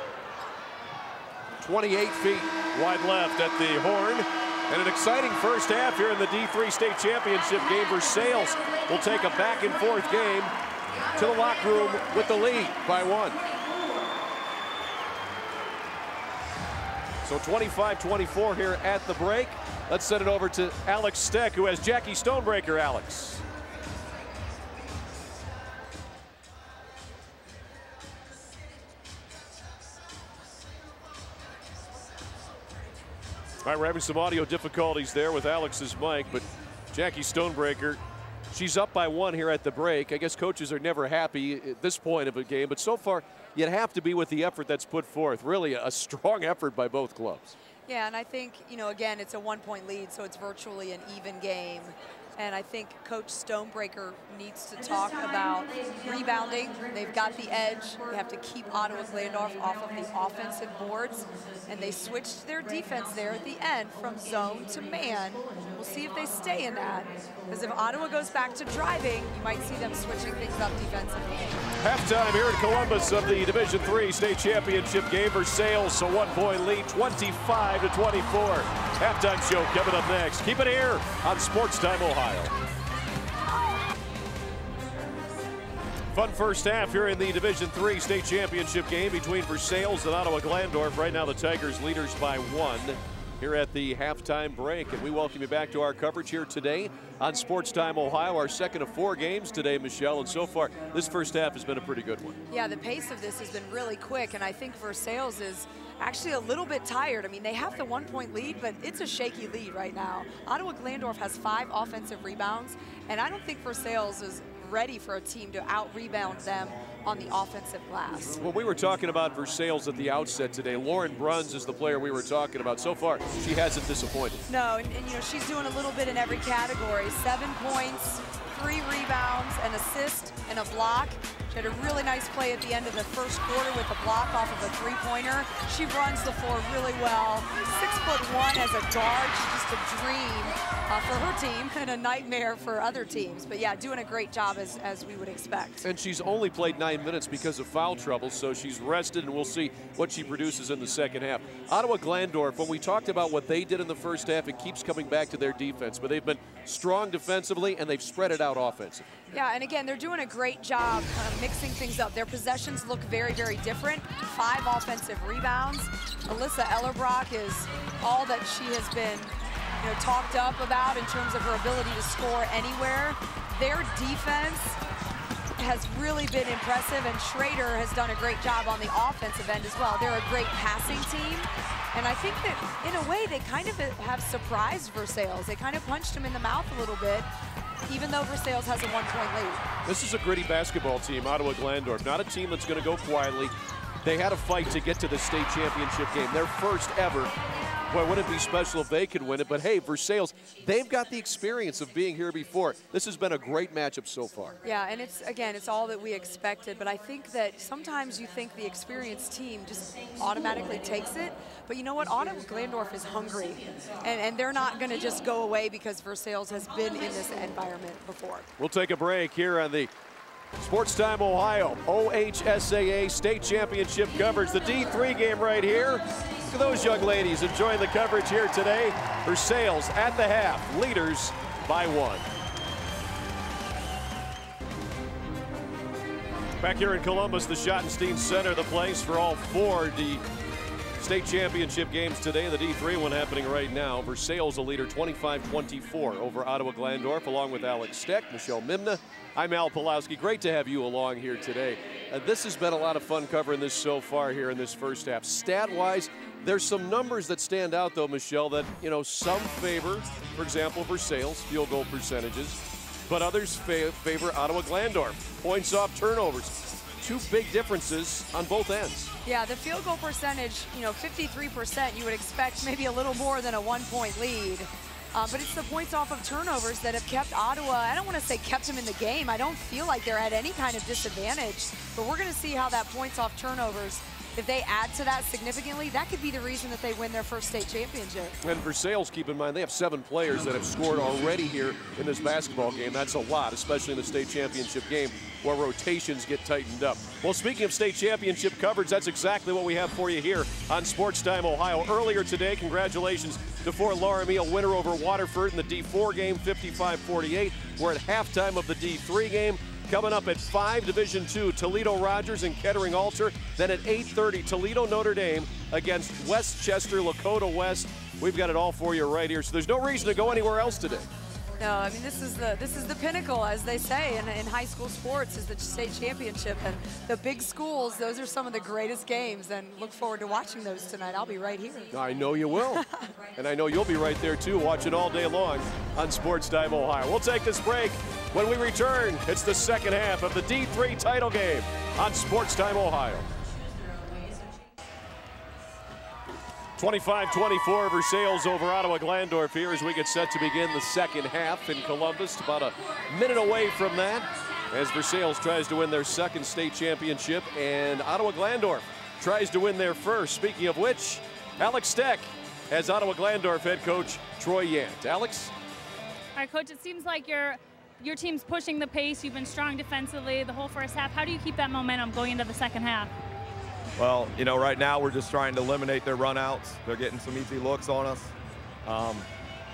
28 feet wide left at the horn. And an exciting first half here in the D3 state championship game. Versailles will take a back-and-forth game to the locker room with the lead by 1. So 25-24 here at the break. Let's send it over to Alex Stec, who has Jackie Stonebreaker. Alex. All right, we're having some audio difficulties there with Alex's mic, but Jackie Stonebreaker, she's up by 1 here at the break. I guess coaches are never happy at this point of a game, but so far you'd have to be with the effort that's put forth. Really a strong effort by both clubs. Yeah, and I think, you know, again, it's a 1-point lead, so it's virtually an even game. And I think Coach Stonebreaker needs to talk about rebounding. They've got the edge. They have to keep Ottawa-Glandorf off of the offensive boards. And they switched their defense there at the end from zone to man. We'll see if they stay in that. Because if Ottawa goes back to driving, you might see them switching things up defensively. Halftime here in Columbus of the Division-3 state championship game. Versailles, a 1-point lead, 25-24. Halftime show coming up next. Keep it here on Sports Time Ohio. Fun first half here in the Division-3 state championship game between Versailles and Ottawa-Glandorf. Right now the Tigers leaders by 1 here at the halftime break. And we welcome you back to our coverage here today on Sports Time Ohio. Our second of 4 games today, Michelle. And so far, this first half has been a pretty good one. Yeah, the pace of this has been really quick. And I think Versailles is actually a little bit tired. I mean, they have the 1-point lead, but it's a shaky lead right now. Ottawa-Glandorf has 5 offensive rebounds, and I don't think Versailles is ready for a team to out-rebound them on the offensive glass. Well, we were talking about Versailles at the outset today. Lauren Bruns is the player we were talking about. So far, she hasn't disappointed. No, and you know, she's doing a little bit in every category. 7 points, 3 rebounds, an assist, and a block. She had a really nice play at the end of the first quarter with a block off of a three-pointer. She runs the floor really well. 6'1" as a guard. She's just a dream for her team and a nightmare for other teams. But yeah, doing a great job as we would expect. And she's only played 9 minutes because of foul trouble, so she's rested, and we'll see what she produces in the second half. Ottawa-Glandorf, when we talked about what they did in the first half, it keeps coming back to their defense, but they've been strong defensively, and they've spread it out offensively. Yeah, and again, they're doing a great job mixing things up. Their possessions look very, very different. 5 offensive rebounds. Alyssa Ellerbrock is all that she has been talked up about in terms of her ability to score anywhere. Their defense has really been impressive, and Schrader has done a great job on the offensive end as well. They're a great passing team, and I think that in a way they kind of have surprised Versailles. They kind of punched them in the mouth a little bit, even though Versailles has a 1-point lead. This is a gritty basketball team, Ottawa-Glandorf, not a team that's going to go quietly. They had a fight to get to the state championship game, their first ever. Boy, wouldn't it be special if they could win it, but hey, Versailles, they've got the experience of being here before. This has been a great matchup so far. Yeah, and it's all that we expected, but I think that sometimes you think the experienced team just automatically takes it, but you know what, Ottawa-Glandorf is hungry, and they're not gonna just go away because Versailles has been in this environment before. We'll take a break here on the Sports Time Ohio OHSAA State Championship coverage. The D3 game right here. Look at those young ladies enjoying the coverage here today. Versailles at the half, leaders by 1. Back here in Columbus, the Schottenstein Center, the place for all 4 state championship games today. The D3 one happening right now. Versailles a leader 25-24 over Ottawa-Glandorf, along with Alex Stec, Michelle Mimna. I'm Al Pawlowski. Great to have you along here today. This has been a lot of fun covering this so far here in this first half. Stat-wise, there's some numbers that stand out, though, Michelle, that, some favor, for example, Versailles, field goal percentages, but others favor Ottawa-Glandorf. Points off turnovers. 2 big differences on both ends. Yeah, the field goal percentage, 53%, you would expect maybe a little more than a 1-point lead. But it's the points off of turnovers that have kept Ottawa, I don't want to say kept them in the game. I don't feel like they're at any kind of disadvantage. But we're going to see how that points off turnovers, if they add to that significantly, that could be the reason that they win their first state championship. And Versailles, keep in mind, they have 7 players that have scored already here in this basketball game. That's a lot, especially in the state championship game where rotations get tightened up. Well, speaking of state championship coverage, that's exactly what we have for you here on Sports Time Ohio. Earlier today, congratulations to Fort Laramie, winner over Waterford in the D4 game, 55-48. We're at halftime of the D3 game. Coming up at 5, Division-2, Toledo-Rogers and Kettering-Alter. Then at 8:30, Toledo-Notre Dame against Westchester, Lakota West. We've got it all for you right here, so there's no reason to go anywhere else today. No, I mean, this is the pinnacle, as they say, in high school sports, is the state championship. And the big schools, those are some of the greatest games, and look forward to watching those tonight. I'll be right here. I know you will. And I know you'll be right there, too, watching all day long on Sports Time Ohio. We'll take this break. When we return, it's the second half of the D3 title game on Sports Time Ohio. 25-24 Versailles over Ottawa-Glandorf here as we get set to begin the second half in Columbus. About a minute away from that as Versailles tries to win their second state championship and Ottawa-Glandorf tries to win their first. Speaking of which, Alex Stec has Ottawa-Glandorf head coach Troy Yant. Alex? All right, Coach, it seems like your team's pushing the pace. You've been strong defensively the whole first half. How do you keep that momentum going into the second half? Well, right now we're just trying to eliminate their runouts. They're getting some easy looks on us.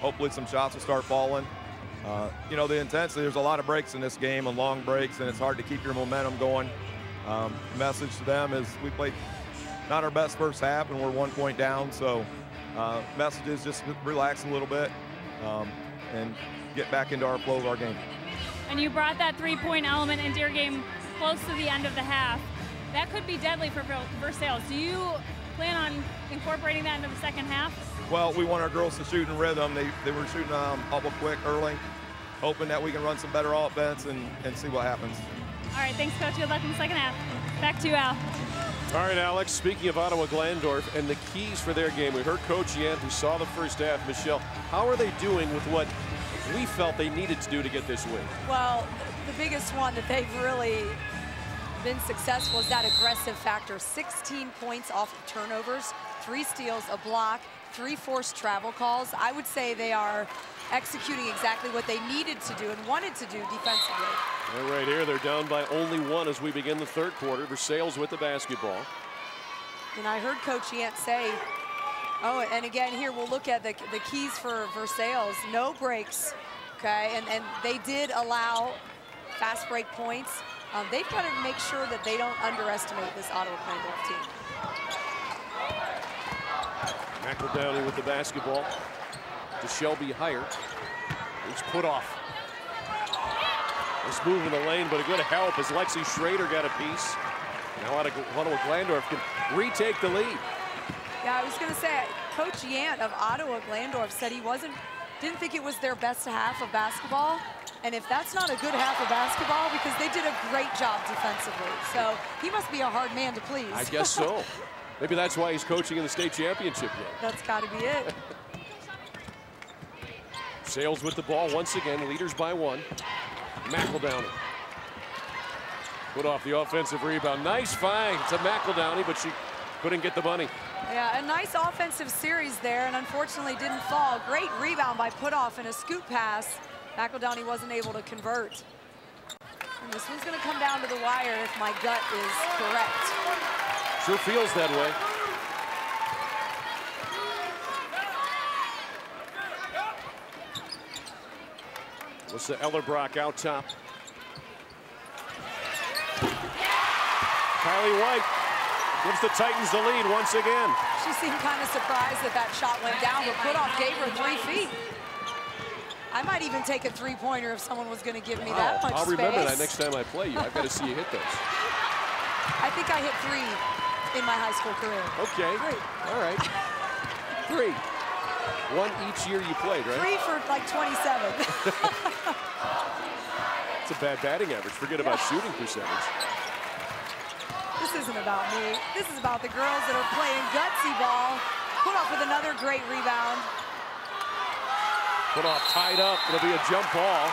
Hopefully some shots will start falling. The intensity, there's a lot of breaks in this game and long breaks, and it's hard to keep your momentum going. The message to them is we played not our best first half, and we're 1 point down. So message is just relax a little bit and get back into our flow of our game. And you brought that 3-point element into your game close to the end of the half. That could be deadly for Versailles. Do you plan on incorporating that into the second half? Well, we want our girls to shoot in rhythm. They were shooting awful quick early, hoping that we can run some better offense and see what happens. All right, thanks, Coach. Good luck in the second half. Back to you, Al. All right, Alex, speaking of Ottawa-Glandorf and the keys for their game, we heard Coach Yant, who saw the first half. Michelle, how are they doing with what we felt they needed to do to get this win? Well, the biggest one that they've really been successful is that aggressive factor. 16 points off of turnovers, 3 steals, a block, 3 forced travel calls. I would say they are executing exactly what they needed to do and wanted to do defensively. And right here, they're down by only 1 as we begin the third quarter. Versailles with the basketball. And I heard Coach Yant say, oh, and again, here we'll look at the keys for Versailles. No breaks, okay? And they did allow fast break points. They've got to make sure that they don't underestimate this Ottawa-Glandorf team. McEldowney with the basketball to Shelby Hire. It's put off. Nice move in the lane, but a good help as Lexi Schrader got a piece. Now Ottawa-Glandorf can retake the lead. Yeah, I was going to say, Coach Yant of Ottawa-Glandorf said he didn't think it was their best half of basketball. And if that's not a good half of basketball, because they did a great job defensively. So he must be a hard man to please. I guess so. Maybe that's why he's coaching in the state championship game. That's got to be it. Sales with the ball once again, leaders by 1. McEldowney. Put off the offensive rebound. Nice find to McEldowney, but she couldn't get the bunny. Yeah, a nice offensive series there, and unfortunately didn't fall. Great rebound by Putoff and a scoop pass. McEldowney wasn't able to convert. And this one's going to come down to the wire if my gut is correct. Sure feels that way. Alyssa Ellerbrock out top. Kylie White gives the Titans the lead once again. She seemed kind of surprised that that shot went down, but Putoff gave her 3 feet. I might even take a 3-pointer if someone was going to give me that much I'll space. remember that next time I play you. I've got to see you hit those. I think I hit 3 in my high school career. Okay. 3. All right. 3. 1 each year you played, right? 3 for like 27. It's a bad batting average. Forget about shooting percentage. This isn't about me. This is about the girls that are playing gutsy ball. Putoff with another great rebound. Putoff tied up. It'll be a jump ball.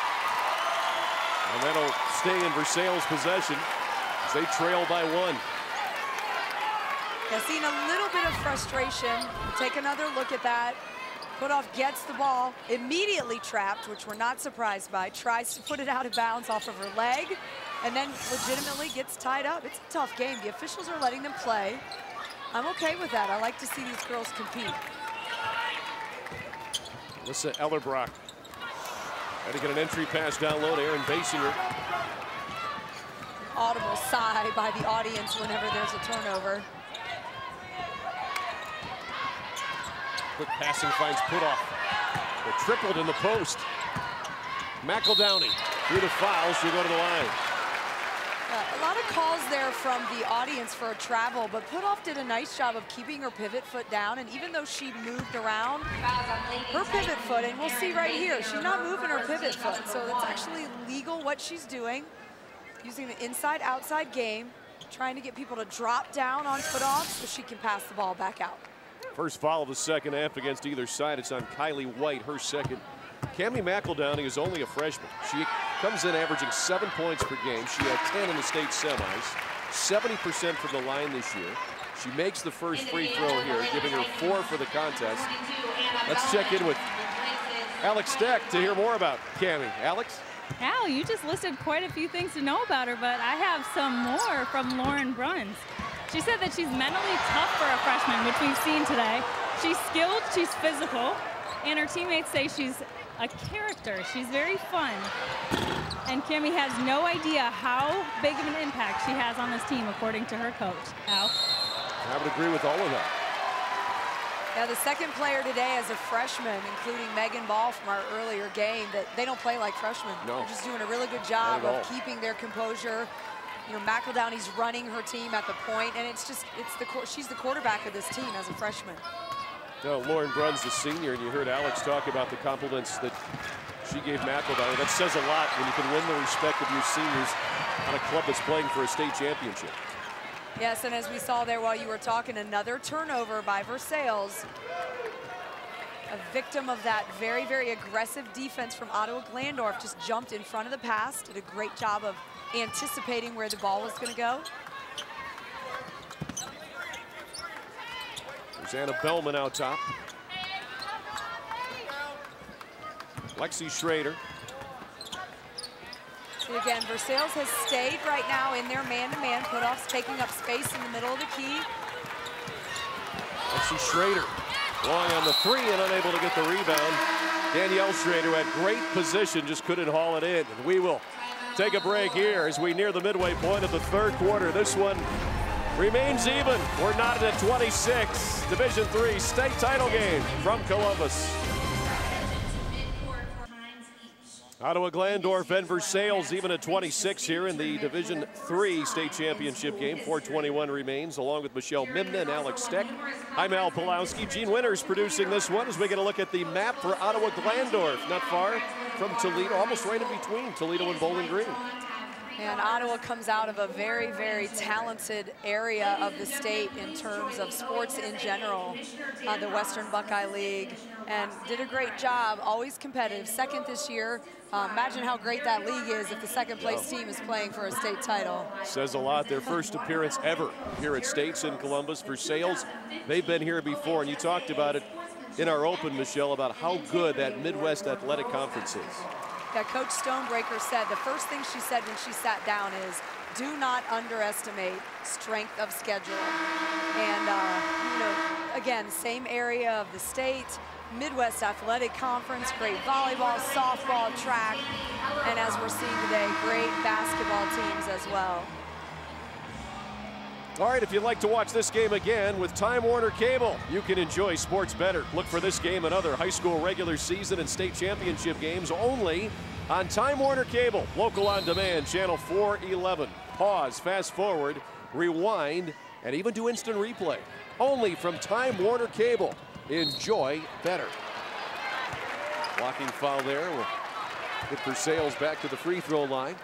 And that'll stay in Versailles' possession as they trail by 1. Yeah, seeing a little bit of frustration. Take another look at that. Putoff gets the ball, immediately trapped, which we're not surprised by. Tries to put it out of bounds off of her leg, and then legitimately gets tied up. It's a tough game. The officials are letting them play. I'm okay with that. I like to see these girls compete. Alyssa Ellerbrock. Had to get an entry pass down low to Aaron Basinger. Audible sigh by the audience whenever there's a turnover. Quick passing finds Putoff. They're tripled in the post. McEldowney through the foul. She'll go to the line. A lot of calls there from the audience for a travel, but Putoff did a nice job of keeping her pivot foot down, and even though she moved around, her pivot foot, and we'll see right here, she's not moving her pivot foot, so it's actually legal what she's doing, using the inside-outside game, trying to get people to drop down on Putoff so she can pass the ball back out. First foul of the second half against either side. It's on Kylie White, her second. Cami McEldowney is only a freshman. She comes in averaging 7 points per game. She had 10 in the state semis, 70% from the line this year. She makes the first free throw here, giving her 4 for the contest. Let's check in with Alex Stec to hear more about Cami. Alex? Al, you just listed quite a few things to know about her, but I have some more from Lauren Bruns. She said that she's mentally tough for a freshman, which we've seen today. She's skilled, she's physical, and her teammates say she's a character. She's very fun. And Cami has no idea how big of an impact she has on this team, according to her coach. Al? I would agree with all of that. Yeah, the second player today as a freshman, including Megan Ball from our earlier game, that they don't play like freshmen. No. They're just doing a really good job of keeping their composure. You know, McEldowney's running her team at the point, and she's the quarterback of this team as a freshman. No, Lauren Bruns, the senior, and you heard Alex talk about the compliments that she gave McEldowney. That says a lot when you can win the respect of your seniors on a club that's playing for a state championship. Yes, and as we saw there while you were talking, another turnover by Versailles. A victim of that very, very aggressive defense from Ottawa-Glandorf. Just jumped in front of the pass, did a great job of anticipating where the ball was going to go. There's Anna Bellman out top. Lexi Schrader. And again, Versailles has stayed right now in their man-to-man put-offs, taking up space in the middle of the key. Lexi Schrader long on the three and unable to get the rebound. Danielle Schrader had great position, just couldn't haul it in. And we will take a break here as we near the midway point of the third quarter. This one remains even. We're knotted at 26. Division-3 state title game from Columbus. Ottawa-Glandorf and Versailles even at 26 here in the Division-3 state championship game. 4:21 remains, along with Michelle Mimna and Alex Stec. I'm Al Pawlowski. Gene Winters producing this one as we get a look at the map for Ottawa-Glandorf. Not far from Toledo, almost right in between Toledo and Bowling Green. And Ottawa comes out of a very, very talented area of the state in terms of sports in general, the Western Buckeye League, and did a great job, always competitive. Second this year. Imagine how great that league is if the second place team is playing for a state title. Says a lot. Their first appearance ever here at States in Columbus. Versailles, they've been here before, and you talked about it in our open, Michelle, about how good that Midwest Athletic Conference is. Yeah, Coach Stonebreaker said, the first thing she said when she sat down is, do not underestimate strength of schedule. And, you know, again, same area of the state, Midwest Athletic Conference, great volleyball, softball, track, and as we're seeing today, great basketball teams as well. All right, if you'd like to watch this game again with Time Warner Cable, you can enjoy sports better. Look for this game and other high school regular season and state championship games only on Time Warner Cable. Local on demand, channel 411. Pause, fast forward, rewind, and even do instant replay. Only from Time Warner Cable. Enjoy better. Blocking foul there will get Versailles back to the free throw line.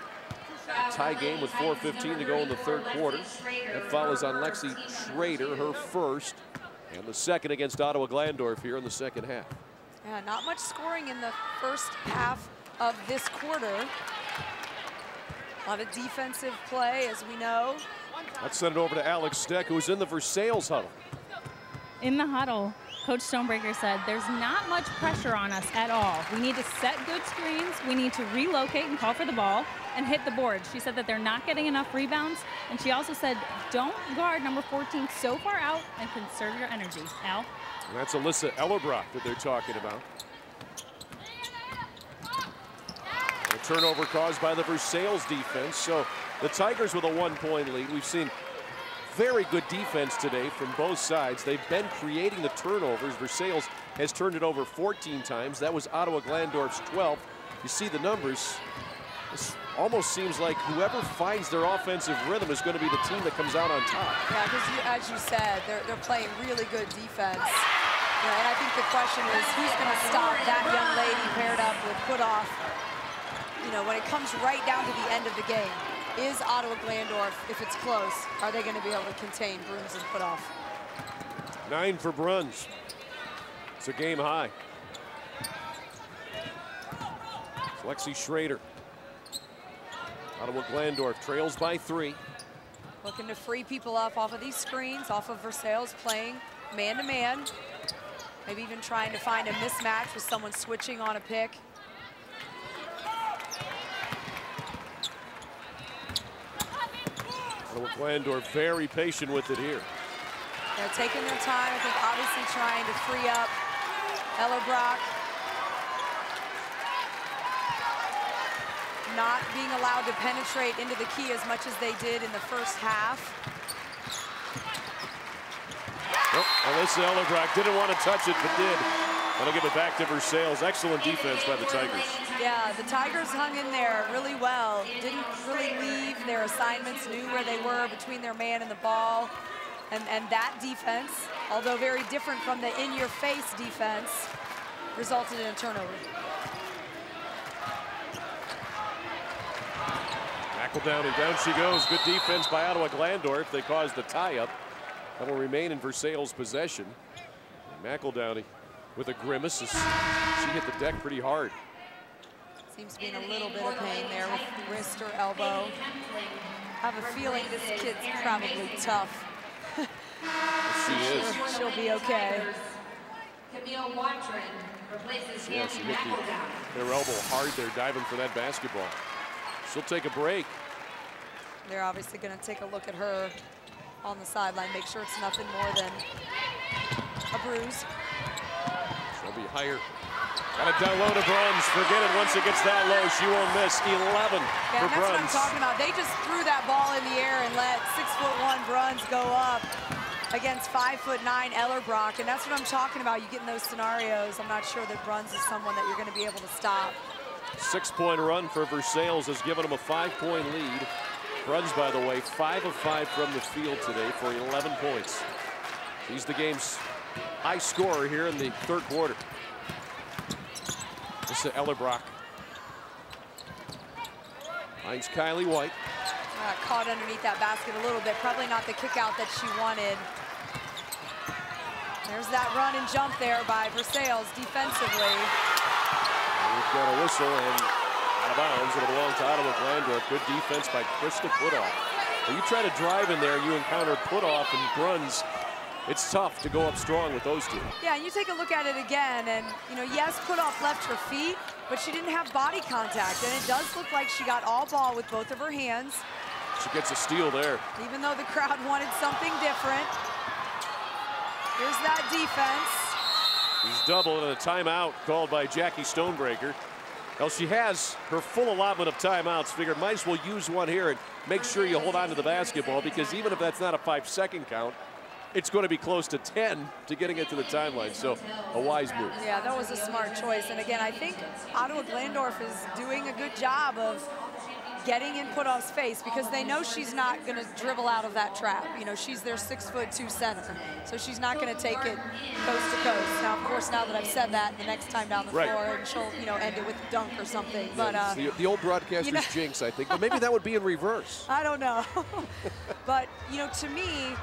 Tie game with 4:15 to go in the third quarter. That foul is on Lexi Schrader, her first, and the second against Ottawa-Glandorf here in the second half. Yeah, not much scoring in the first half of this quarter. A lot of defensive play, as we know. Let's send it over to Alex Stec, who's in the Versailles huddle. In the huddle, Coach Stonebreaker said, there's not much pressure on us at all. We need to set good screens. We need to relocate and call for the ball and hit the board. She said that they're not getting enough rebounds. And she also said, don't guard number 14 so far out and conserve your energy. Al? And that's Alyssa Ellerbrock that they're talking about. A turnover caused by the Versailles defense. So the Tigers with a 1-point lead. We've seen very good defense today from both sides. They've been creating the turnovers. Versailles has turned it over 14 times. That was Ottawa-Glandorf's 12th. You see the numbers. This almost seems like whoever finds their offensive rhythm is going to be the team that comes out on top. Yeah, because as you said, they're playing really good defense. You know, and I think the question is, who's going to stop that young lady paired up with put-off? You know, when it comes right down to the end of the game, is Ottawa-Glandorf, if it's close, are they going to be able to contain Bruns and put-off? 9 for Bruns. It's a game high. It's Lexi Schrader. Ottawa-Glandorf trails by 3. Looking to free people up off of these screens, off of Versailles, playing man-to-man. Maybe even trying to find a mismatch with someone switching on a pick. Ottawa-Glandorf very patient with it here. They're taking their time, I think obviously trying to free up Ellerbrock. Not being allowed to penetrate into the key as much as they did in the first half. Nope, Alyssa Ellerbrock didn't want to touch it, but did. That'll give it back to Versailles. Excellent defense by the Tigers. Yeah, the Tigers hung in there really well. Didn't really leave their assignments, knew where they were between their man and the ball. And that defense, although very different from the in-your-face defense, resulted in a turnover. Down and down she goes. Good defense by Ottawa-Glandorf. They caused the tie-up. That will remain in Versailles' possession. McEldowney with a grimace. She hit the deck pretty hard. Seems to be in a little bit of pain there with wrist or elbow. I have a feeling this kid's probably tough. She is. She'll be okay. Yeah, she hit their elbow hard there, diving for that basketball. She'll take a break. They're obviously going to take a look at her on the sideline, make sure it's nothing more than a bruise. She'll be higher. Got to down low to Bruns. Forget it. Once it gets that low, she won't miss. 11 yeah, for that's Bruns. What I'm talking about. They just threw that ball in the air and let 6'1" Bruns go up against 5'9" Ellerbrock, and that's what I'm talking about. You get in those scenarios. I'm not sure that Bruns is someone that you're going to be able to stop. 6-point run for Versailles has given them a 5-point lead. Bruns, by the way, 5 of 5 from the field today for 11 points. He's the game's high scorer here in the third quarter. This is Ellerbrock. Finds Kylie White. Caught underneath that basket a little bit. Probably not the kick out that she wanted. There's that run and jump there by Versailles defensively. We've got a whistle and out of bounds. It'll belong to Ottawa-Glandorf. Good defense by Krista Putoff. When you try to drive in there, you encounter Putoff and Bruns. It's tough to go up strong with those two. Yeah, and you take a look at it again, and yes, Putoff left her feet, but she didn't have body contact, and it does look like she got all ball with both of her hands. She gets a steal there. Even though the crowd wanted something different. Here's that defense. He's doubled and a timeout called by Jackie Stonebreaker. Well, she has her full allotment of timeouts. Figured might as well use one here and make sure you hold on to the basketball, because even if that's not a 5-second count, it's going to be close to 10 to getting it to the timeline. So a wise move. Yeah, that was a smart choice. And again, I think Ottawa-Glandorf is doing a good job of getting in Putoff's face, because they know she's not going to dribble out of that trap. She's their 6'2" center, so she's not going to take it coast to coast. Now, of course, now that I've said that, the next time down the floor, and she'll, end it with a dunk or something. But the old broadcaster's jinx, I think. But maybe that would be in reverse. I don't know. But to me,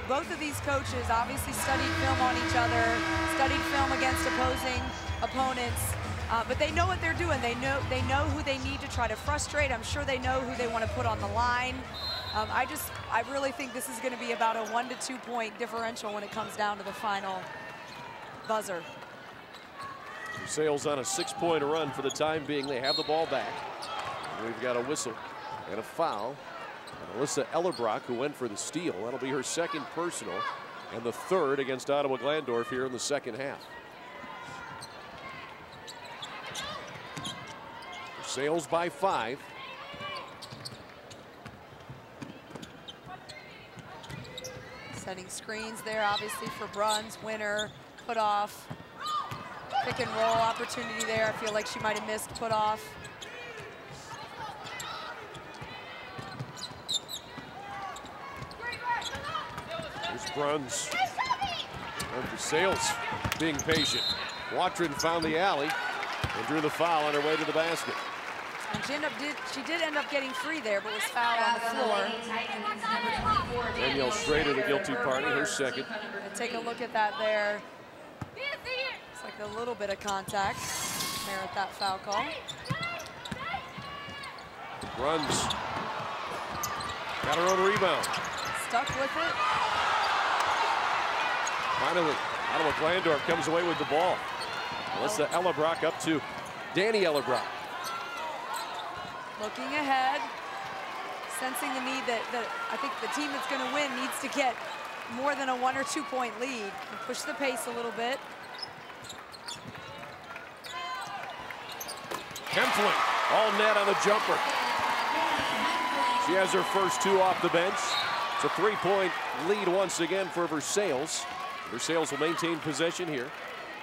both of these coaches obviously studied film on each other, studied film against opposing opponents. But they know what they're doing. They know who they need to try to frustrate. I'm sure they know who they want to put on the line. I really think this is going to be about a 1 to 2 point differential when it comes down to the final buzzer. Versailles on a 6-point run for the time being. They have the ball back. And we've got a whistle and a foul. And Alyssa Ellerbrock, who went for the steal. That'll be her second personal and the third against Ottawa-Glandorf here in the second half. Versailles by 5. Setting screens there, obviously, for Bruns, Winner, Putoff. Pick and roll opportunity there. I feel like she might have missed Putoff. Here's Bruns. And Versailles being patient. Watrin found the alley and drew the foul on her way to the basket. And she did end up getting free there, but was fouled on the floor. Danielle Schrader, the guilty party, her second. Take a look at that there. It's like a little bit of contact there at that foul call. Runs. Got her own rebound. Stuck with it. Finally, Ottawa-Glandorf comes away with the ball. Alyssa Ellerbrock up to Danny Ellerbrock. Looking ahead, sensing the need that I think the team that's going to win needs to get more than a 1 or 2 point lead and push the pace a little bit. Hempfling, all net on the jumper. She has her first 2 off the bench. It's a 3-point lead once again for Versailles. Versailles will maintain possession here.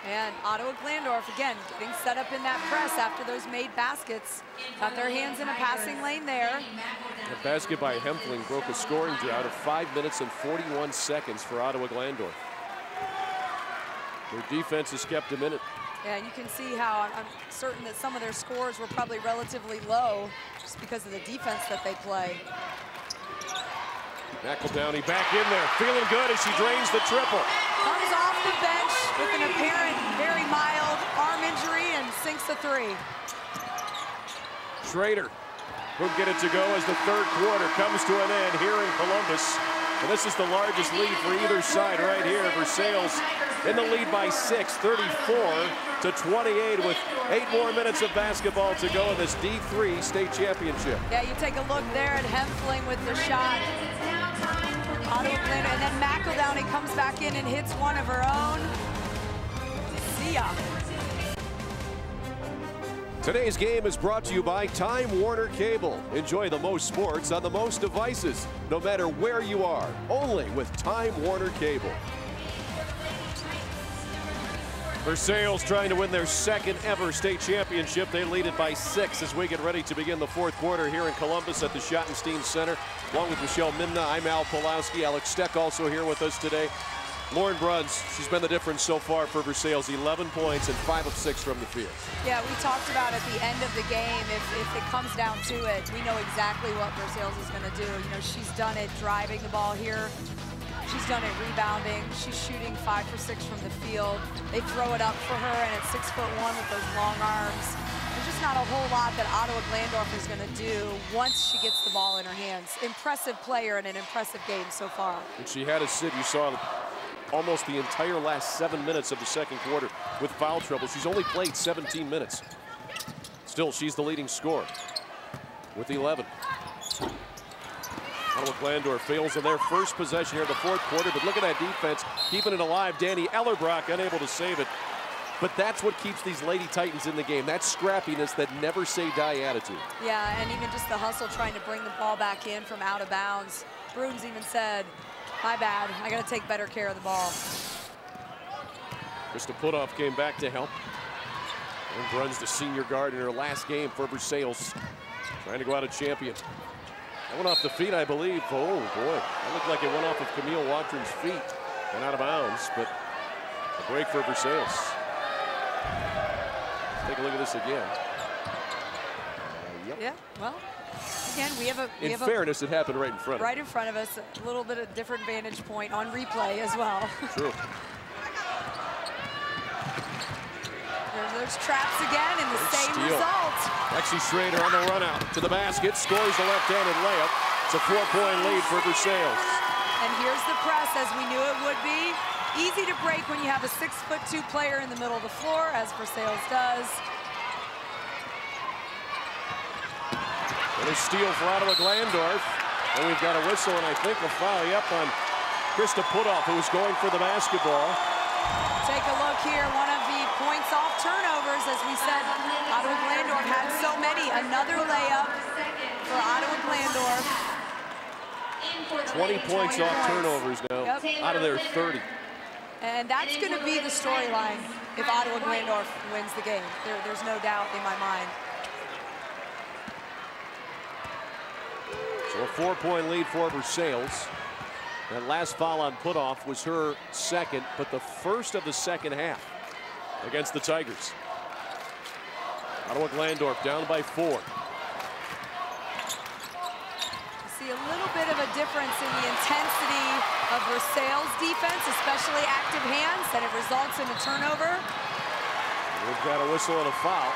And Ottawa-Glandorf, again, getting set up in that press after those made baskets. Got their hands in a passing lane there. The basket by Hempfling broke a scoring drought of 5 minutes and 41 seconds for Ottawa-Glandorf. Their defense has kept them in it. Yeah, you can see how I'm certain that some of their scores were probably relatively low just because of the defense that they play. McEldowney back in there, feeling good as she drains the triple. Comes off the bench with an apparent very mild arm injury and sinks a 3. Schrader will get it to go as the third quarter comes to an end here in Columbus. And this is the largest lead for either side right here. Versailles in the lead by 6, 34-28 with 8 more minutes of basketball to go in this D3 state championship. Yeah, you take a look there at Hempfling with the shot. Ottawa-Glandorf, and then McEldowney comes back in and hits one of her own. See ya. Today's game is brought to you by Time Warner Cable. Enjoy the most sports on the most devices, no matter where you are. Only with Time Warner Cable. Versailles trying to win their second ever state championship. They lead it by 6 as we get ready to begin the fourth quarter here in Columbus at the Schottenstein Center. Along with Michelle Mimna, I'm Al Pawlowski. Alex Stec also here with us today. Lauren Bruns, she's been the difference so far for Versailles. 11 points and 5 of 6 from the field. Yeah, we talked about at the end of the game, if it comes down to it, we know exactly what Versailles is going to do. You know, she's done it driving the ball here. She's done it rebounding. She's shooting 5 for 6 from the field. They throw it up for her, and at 6'1" with those long arms, there's just not a whole lot that Ottawa-Glandorf is going to do once she gets the ball in her hands. Impressive player and an impressive game so far. And she had a sit. You saw almost the entire last 7 minutes of the second quarter with foul trouble. She's only played 17 minutes. Still, she's the leading scorer with 11. Ottawa-Glandorf fails in their first possession here in the fourth quarter, but look at that defense, keeping it alive. Danny Ellerbrock unable to save it. But that's what keeps these Lady Titans in the game. That scrappiness, that never say die attitude. Yeah, and even just the hustle trying to bring the ball back in from out of bounds. Bruns even said, my bad, I got to take better care of the ball. Krista Putoff came back to help. And Bruns, the senior guard in her last game for Versailles, trying to go out a champion. That went off the feet, I believe. Oh, boy. That looked like it went off of Camille Watron's feet and out of bounds, but a break for Versailles. Let's take a look at this again. Yep. Yeah, well, again, we have a... In fairness, it happened right in front of us. Right in front of us. A little bit of different vantage point on replay as well. True. There's traps again and the same result. Lexi Schrader on the run out to the basket, scores the left-handed layup. It's a 4-point lead for Versailles. And here's the press as we knew it would be. Easy to break when you have a 6'2" player in the middle of the floor, as Versailles does. And a steal for Ottawa-Glandorf. And we've got a whistle and I think a foul, on Krista Putoff, who was going for the basketball. Take a look here, one of the points off turnovers, as we said, Ottawa-Glandorf had so many. Another layup for Ottawa-Glandorf. 20 points off turnovers now, out of their 30. And that's going to be the storyline if Ottawa-Glandorf wins the game. There's no doubt in my mind. So a 4-point lead for Versailles. That last foul on Putoff was her second, but the first of the second half against the Tigers. Ottawa-Glandorf down by 4. See a little bit of a difference in the intensity of Versailles' defense, especially active hands, and it results in a turnover. We've got a whistle and a foul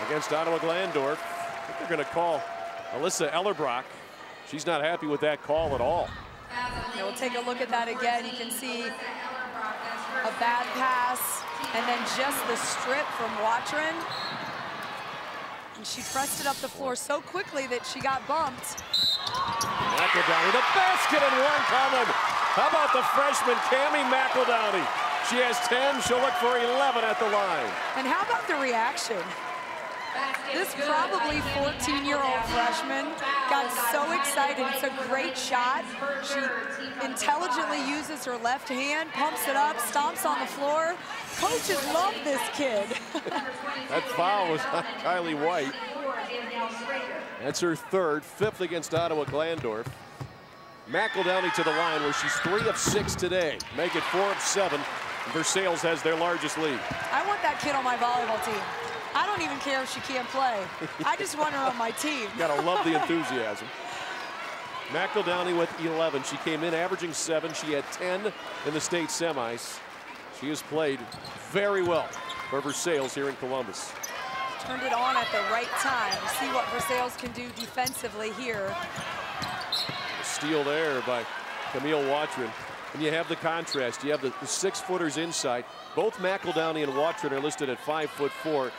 against Ottawa-Glandorf. I think they're going to call Alyssa Ellerbrock. She's not happy with that call at all. Yeah, we'll take a look at that again. You can see a bad pass and then just the strip from Watron. And she pressed it up the floor so quickly that she got bumped. McEldowney, the basket and one coming. How about the freshman Cammie McEldowney? She has 10, she'll look for 11 at the line. And how about the reaction? This probably 14-year-old freshman got so excited. It's a great shot. She intelligently uses her left hand, pumps it up, stomps on the floor. Coaches love this kid. That foul was on Kylie White. That's her third, 5th against Ottawa-Glandorf. McEldowney to the line where she's 3 of 6 today. Make it 4 of 7. Versailles has their largest lead. I want that kid on my volleyball team. I don't even care if she can't play. I just want her on my team. Gotta love the enthusiasm. McEldowney with 11. She came in averaging 7. She had 10 in the state semis. She has played very well for Versailles here in Columbus. Turned it on at the right time. We'll see what Versailles can do defensively here. A steal there by Camille Watrin. And you have the contrast. You have the 6-footers inside. Both McEldowney and Watrin are listed at 5'4".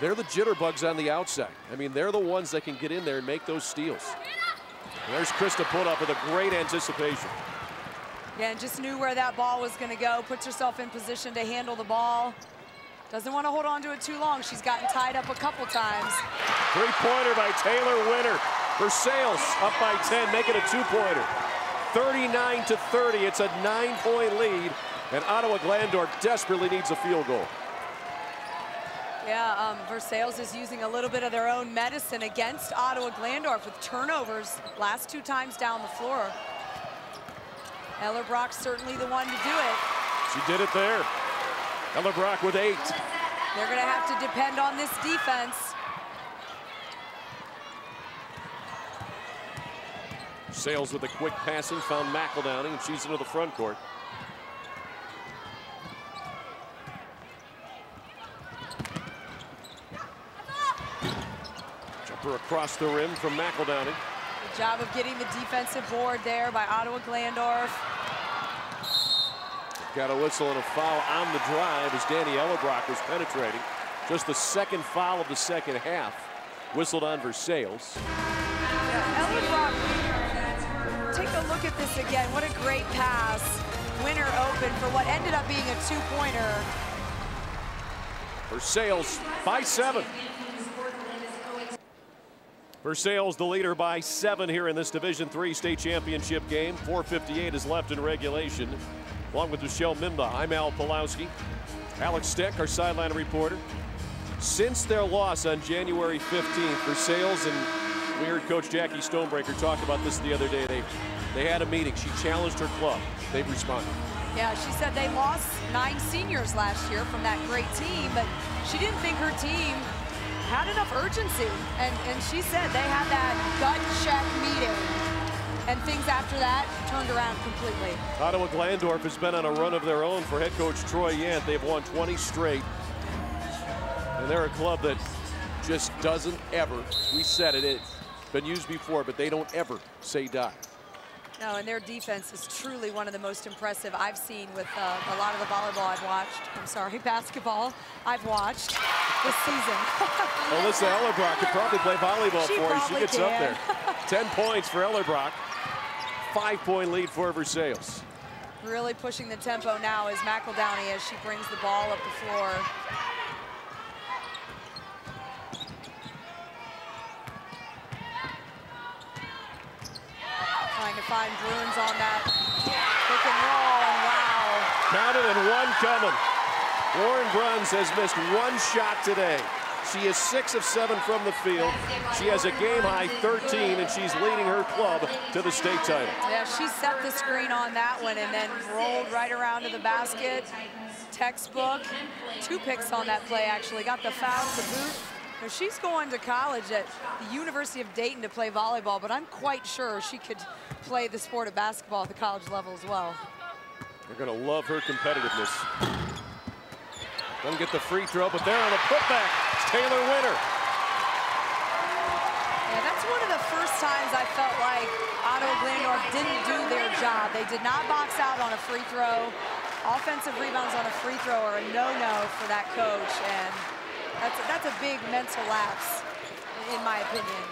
They're the jitterbugs on the outside. I mean, they're the ones that can get in there and make those steals. And there's Krista Put-Up with a great anticipation. Yeah, and just knew where that ball was going to go. Puts herself in position to handle the ball. Doesn't want to hold on to it too long. She's gotten tied up a couple times. Three-pointer by Taylor Winter. Versailles up by 10, make it a 2-pointer. 39-30, it's a 9-point lead, and Ottawa-Glandorf desperately needs a field goal. Yeah, Versailles is using a little bit of their own medicine against Ottawa-Glandorf with turnovers last 2 times down the floor. Ellerbrock certainly the one to do it. She did it there. Ellerbrock with 8. They're going to have to depend on this defense. Sales with a quick passing, found McEldowney, and she's into the front court. Jumper across the rim from McEldowney. Good job of getting the defensive board there by Ottawa-Glandorf. Got a whistle and a foul on the drive as Danny Ellerbrock was penetrating. Just the second foul of the second half. Whistled on Versailles. Yeah, Ellerbrock, take a look at this again. What a great pass. Winner open for what ended up being a 2-pointer. Versailles by 7. Versailles the leader by 7 here in this Division-3 state championship game. 4:58 is left in regulation. Along with Michelle Mimna, I'm Al Pawlowski. Alex Stec, our sideline reporter. Since their loss on January 15th, Versailles, and we heard Coach Jackie Stonebreaker talk about this the other day. They had a meeting. She challenged her club. They've responded. Yeah, she said they lost 9 seniors last year from that great team, but she didn't think her team had enough urgency. And she said they had that gut check meeting. And things after that turned around completely. Ottawa-Glandorf has been on a run of their own for head coach Troy Yant. They've won 20 straight. And they're a club that just doesn't ever, we said it, it's been used before, but they don't ever say die. No, and their defense is truly one of the most impressive I've seen with a lot of the volleyball I've watched. I'm sorry, basketball I've watched this season. Well, listen, Ellerbrock could probably play volleyball for you. She gets up there. 10 points for Ellerbrock. 5-point lead for Versailles. Really pushing the tempo now is McEldowney as she brings the ball up the floor. Trying to find Bruins on that pick and roll, and wow. Counted and 1 coming. Lauren Bruns has missed 1 shot today. She is 6 of 7 from the field. She has a game-high 13, and she's leading her club to the state title. Yeah, she set the screen on that one and then rolled right around to the basket. Textbook. 2 picks on that play, actually. Got the foul to boot. Now, she's going to college at the University of Dayton to play volleyball, but I'm quite sure she could play the sport of basketball at the college level as well. They're going to love her competitiveness. Doesn't get the free throw, but there on the putback, it's Taylor Winter. Yeah, that's one of the first times I felt like Ottawa-Glandorf didn't do their job. They did not box out on a free throw. Offensive rebounds on a free throw are a no-no for that coach, and that's a big mental lapse, in my opinion.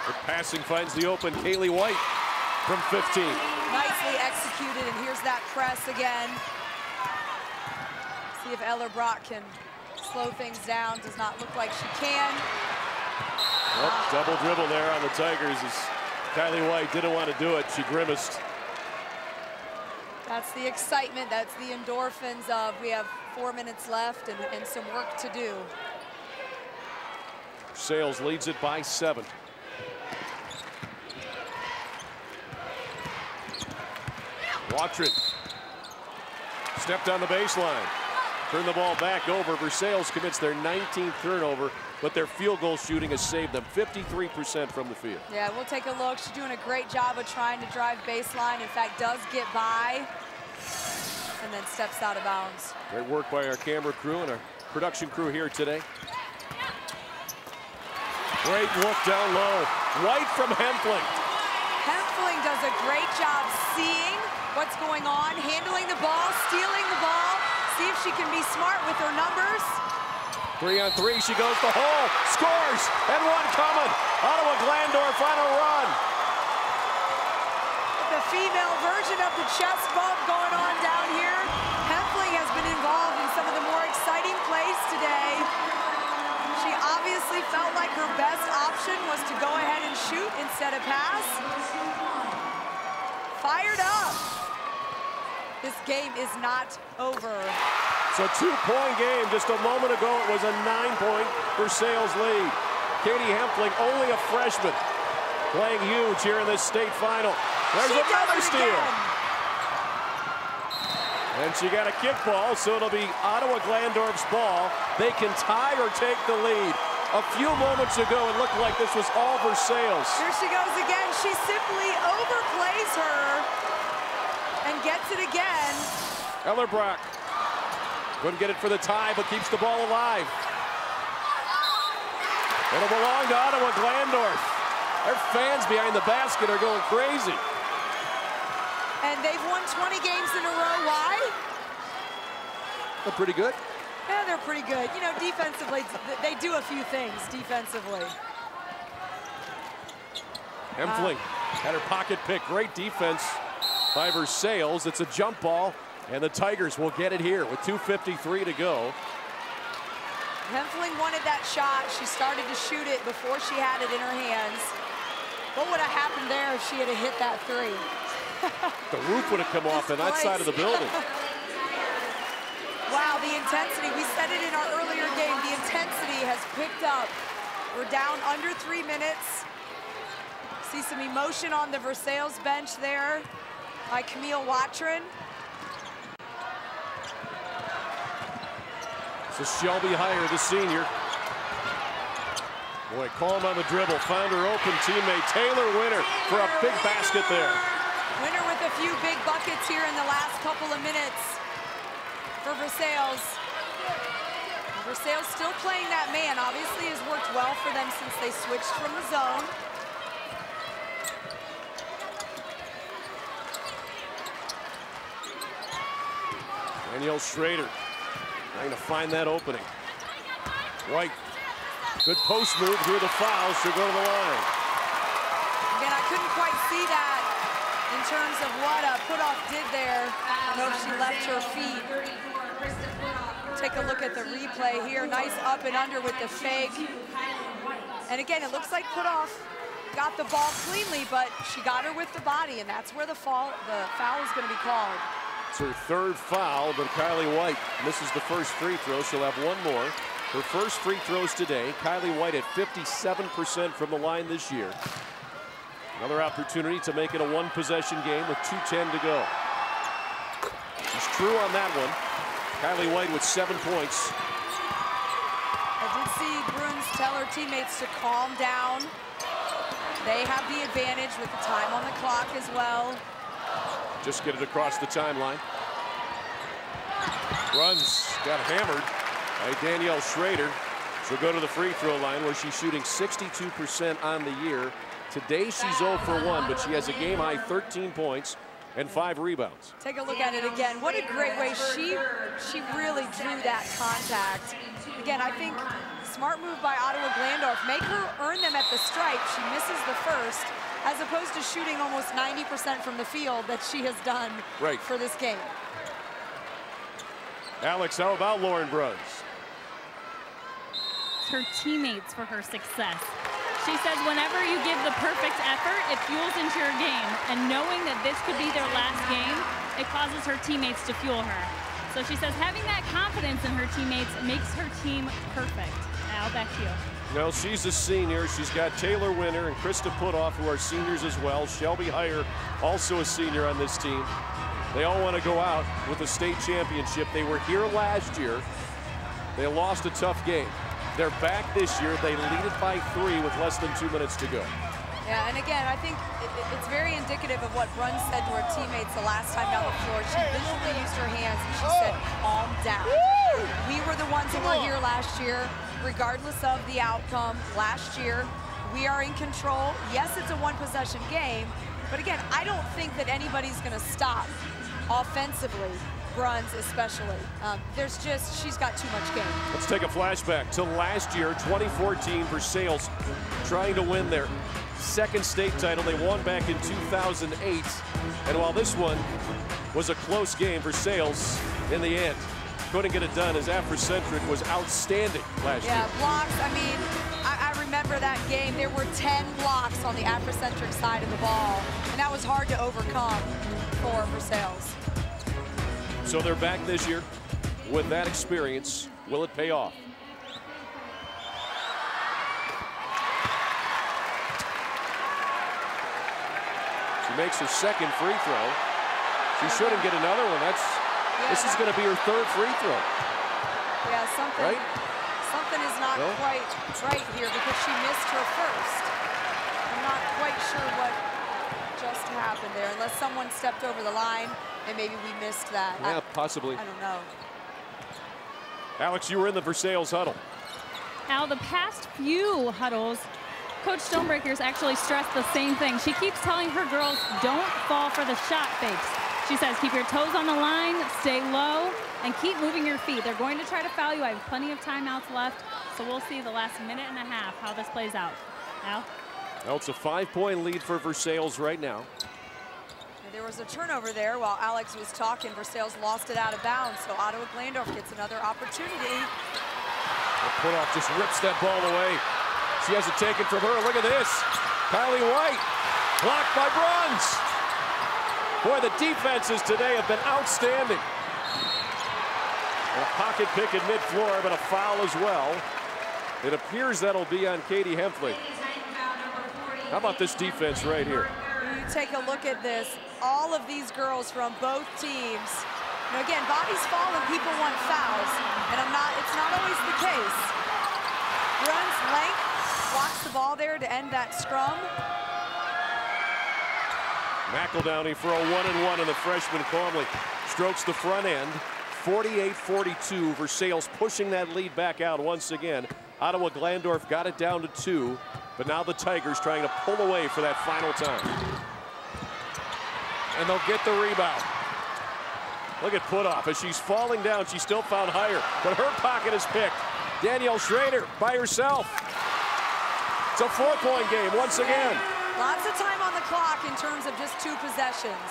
The passing finds the open Kaylee White from 15. Nicely executed, and here's that press again. See if Ellerbrock can slow things down. Does not look like she can. Oh, double dribble there on the Tigers as Kylie White didn't want to do it. She grimaced. That's the excitement. That's the endorphins of we have 4 minutes left and some work to do. Sales leads it by 7. Watrin stepped on the baseline. Turn the ball back over. Versailles commits their 19th turnover, but their field goal shooting has saved them 53% from the field. Yeah, we'll take a look. She's doing a great job of trying to drive baseline. In fact, does get by and then steps out of bounds. Great work by our camera crew and our production crew here today. Great look down low. White from Hempling. Hempling does a great job seeing what's going on, handling the ball, stealing the ball. See if she can be smart with her numbers. 3-on-3, she goes the hole, scores, and one coming. Ottawa-Glandorf on a run. The female version of the chest bump going on down here. Hempling has been involved in some of the more exciting plays today. She obviously felt like her best option was to go ahead and shoot instead of pass. Fired up. This game is not over. It's a 2-point game. Just a moment ago, it was a 9-point Versailles lead. Katie Hempling, only a freshman, playing huge here in this state final. There's another steal. And she got a kickball, so it'll be Ottawa-Glandorf's ball. They can tie or take the lead. A few moments ago, it looked like this was all Versailles. Here she goes again. She simply overplays her and gets it again. Ellerbrock couldn't get it for the tie, but keeps the ball alive. It'll belong to Ottawa-Glandorf. Their fans behind the basket are going crazy. And they've won 20 games in a row. Why? They're pretty good. Yeah, they're pretty good. You know, defensively, they do a few things defensively. Hempling had her pocket pick. Great defense by Versailles. It's a jump ball, and the Tigers will get it here with 2:53 to go. Hempling wanted that shot. She started to shoot it before she had it in her hands. What would have happened there if she had hit that three? The roof would have come off on that side of the building. Wow, the intensity. We said it in our earlier game. The intensity has picked up. We're down under 3 minutes. See some emotion on the Versailles bench there by Camille Watrin. So Shelby Heyer, the senior. Boy, calm on the dribble. Found her open teammate, Taylor Winter, for a big basket there. Winter with a few big buckets here in the last couple of minutes for Versailles. Versailles still playing that man. Obviously has worked well for them since they switched from the zone. Danielle Schrader trying to find that opening. White, good post move through the foul. She'll go to the line. Again, I couldn't quite see that in terms of what Putoff did there. I don't know if she left her feet. Take a look at the replay here. Nice up and under with the fake. And again, it looks like Putoff got the ball cleanly, but she got her with the body, and that's where the foul is going to be called. It's her third foul, but Kylie White misses the first free throw. She'll have one more. Her first free throws today. Kylie White at 57% from the line this year. Another opportunity to make it a one-possession game with 2:10 to go. She's true on that one. Kylie White with 7 points. I did see Bruns tell her teammates to calm down. They have the advantage with the time on the clock as well. Just get it across the timeline. Runs, got hammered by Danielle Schrader. She'll go to the free throw line where she's shooting 62% on the year. Today she's 0 for 1, but she has a game-high 13 points and 5 rebounds. Take a look at it again. What a great way she really drew that contact. Again, I think smart move by Ottawa-Glandorf. Make her earn them at the stripe. She misses the first, as opposed to shooting almost 90% from the field that she has done for this game. Alex, how about Lauren Bruns? It's her teammates for her success. She says whenever you give the perfect effort, it fuels into your game. And knowing that this could be their last game, it causes her teammates to fuel her. So she says having that confidence in her teammates makes her team perfect. Now back to you. Well, she's a senior. She's got Taylor Winter and Krista Putoff, who are seniors as well. Shelby Heyer, also a senior on this team. They all want to go out with a state championship. They were here last year. They lost a tough game. They're back this year. They lead it by 3 with less than 2 minutes to go. Yeah, and again, I think it's very indicative of what Bruns said to her teammates the last time down the floor. She visually used her hands and she said, calm down. We were the ones who were here last year, regardless of the outcome last year. We are in control. Yes, it's a one-possession game, but again, I don't think that anybody's going to stop offensively, Bruns especially. She's got too much game. Let's take a flashback to last year, 2014, Versailles trying to win their second state title. They won back in 2008. And while this one was a close game, Versailles, in the end, couldn't get it done as Afrocentric was outstanding last year. Yeah, blocks, I mean, I remember that game. There were 10 blocks on the Afrocentric side of the ball, and that was hard to overcome for Versailles. So they're back this year with that experience. Will it pay off? She makes her second free throw. She shouldn't get another one. This is going to be her third free throw. Yeah, something is not quite right here because she missed her first. I'm not quite sure what just happened there, unless someone stepped over the line and maybe we missed that. Yeah, possibly. I don't know. Alex, you were in the Versailles huddle. Now, the past few huddles, Coach Stonebreaker's actually stressed the same thing. She keeps telling her girls, don't fall for the shot fakes. She says, keep your toes on the line, stay low, and keep moving your feet. They're going to try to foul you. I have plenty of timeouts left, so we'll see the last minute and a half how this plays out. Al? Well, it's a 5-point lead for Versailles right now. There was a turnover there while Alex was talking. Versailles lost it out of bounds, so Ottawa-Glandorf gets another opportunity. The put-off just rips that ball away. She has it taken from her. Look at this. Kylie White, blocked by Bruns. Boy, the defenses today have been outstanding. And a pocket pick at mid-floor, but a foul as well. It appears that'll be on Katie Hempfley. How about this defense right here? You take a look at this. All of these girls from both teams. You know, again, bodies fall and people want fouls, and it's not always the case. Bruns length blocks the ball there to end that scrum. McEldowney for a 1-and-1, and the freshman calmly strokes the front end. 48-42. Versailles pushing that lead back out once again. Ottawa-Glandorf got it down to 2, but now the Tigers trying to pull away for that final time. And they'll get the rebound. Look at put-off. As she's falling down, she still found higher, but her pocket is picked. Danielle Schrader by herself. It's a 4-point game once again. Lots of time on the clock in terms of just 2 possessions.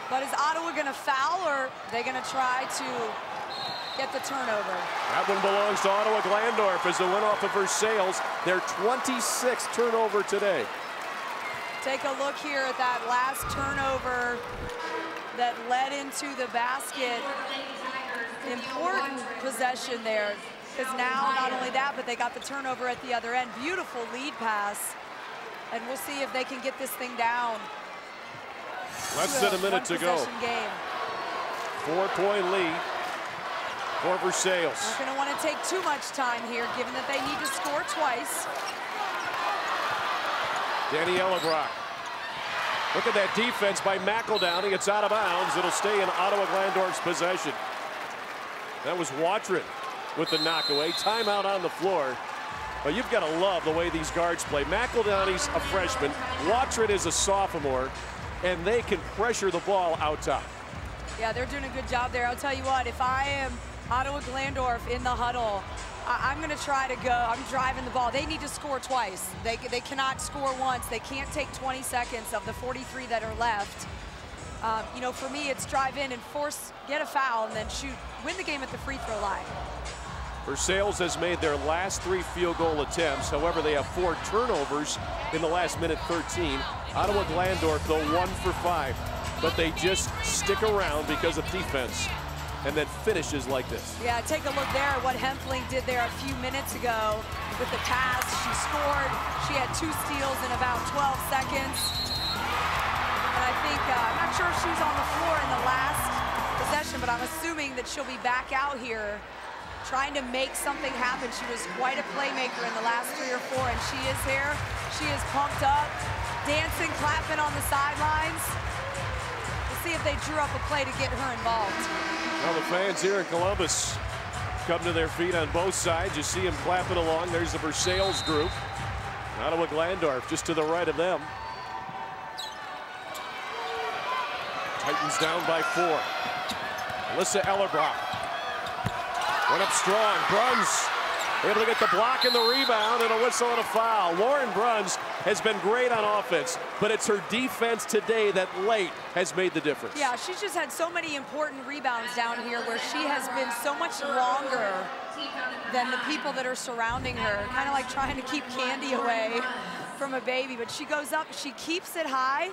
But is Ottawa going to foul, or are they going to try to get the turnover? That one belongs to Ottawa-Glandorf as a win off of Versailles. Their 26th turnover today. Take a look here at that last turnover that led into the basket. Important possession there, because now not only that, but they got the turnover at the other end. Beautiful lead pass. And we'll see if they can get this thing down. Less than a minute to go. Game. 4-point lead for Versailles. Not going to want to take too much time here, given that they need to score twice. Daniela Brock. Look at that defense by McEldowney. It's out of bounds. It'll stay in Ottawa-Glandorf's possession. That was Watrin with the knockaway. Timeout on the floor. But you've got to love the way these guards play. McEldowney's a freshman. Watrin is a sophomore. And they can pressure the ball out top. Yeah, they're doing a good job there. I'll tell you what, if I am Ottawa-Glandorf in the huddle, I'm going to try to go. I'm driving the ball. They need to score twice. They cannot score once. They can't take 20 seconds of the 43 that are left. You know, for me, it's drive in and get a foul, and then shoot. Win the game at the free throw line. Versailles has made their last 3 field goal attempts. However, they have 4 turnovers in the last minute 13. Ottawa-Glandorf, though, 1 for 5. But they just stick around because of defense, and then finishes like this. Yeah, take a look there at what Hempfling did there a few minutes ago with the pass. She scored. She had 2 steals in about 12 seconds. And I think, I'm not sure if she was on the floor in the last possession, but I'm assuming that she'll be back out here trying to make something happen. She was quite a playmaker in the last 3 or 4, and she is here. She is pumped up, dancing, clapping on the sidelines. This see if they drew up a play to get her involved. Well, the fans here in Columbus come to their feet on both sides. You see them clapping along. There's the Versailles group. Ottawa-Glandorf just to the right of them. Titans down by 4. Alyssa Ellerbrock went up strong. Bruns able to get the block and the rebound and a whistle and a foul. Lauren Bruns has been great on offense, but it's her defense today that late has made the difference. Yeah, she's just had so many important rebounds down here where she has been so much longer than the people that are surrounding her. Kind of like trying to keep candy away from a baby, but she goes up, she keeps it high,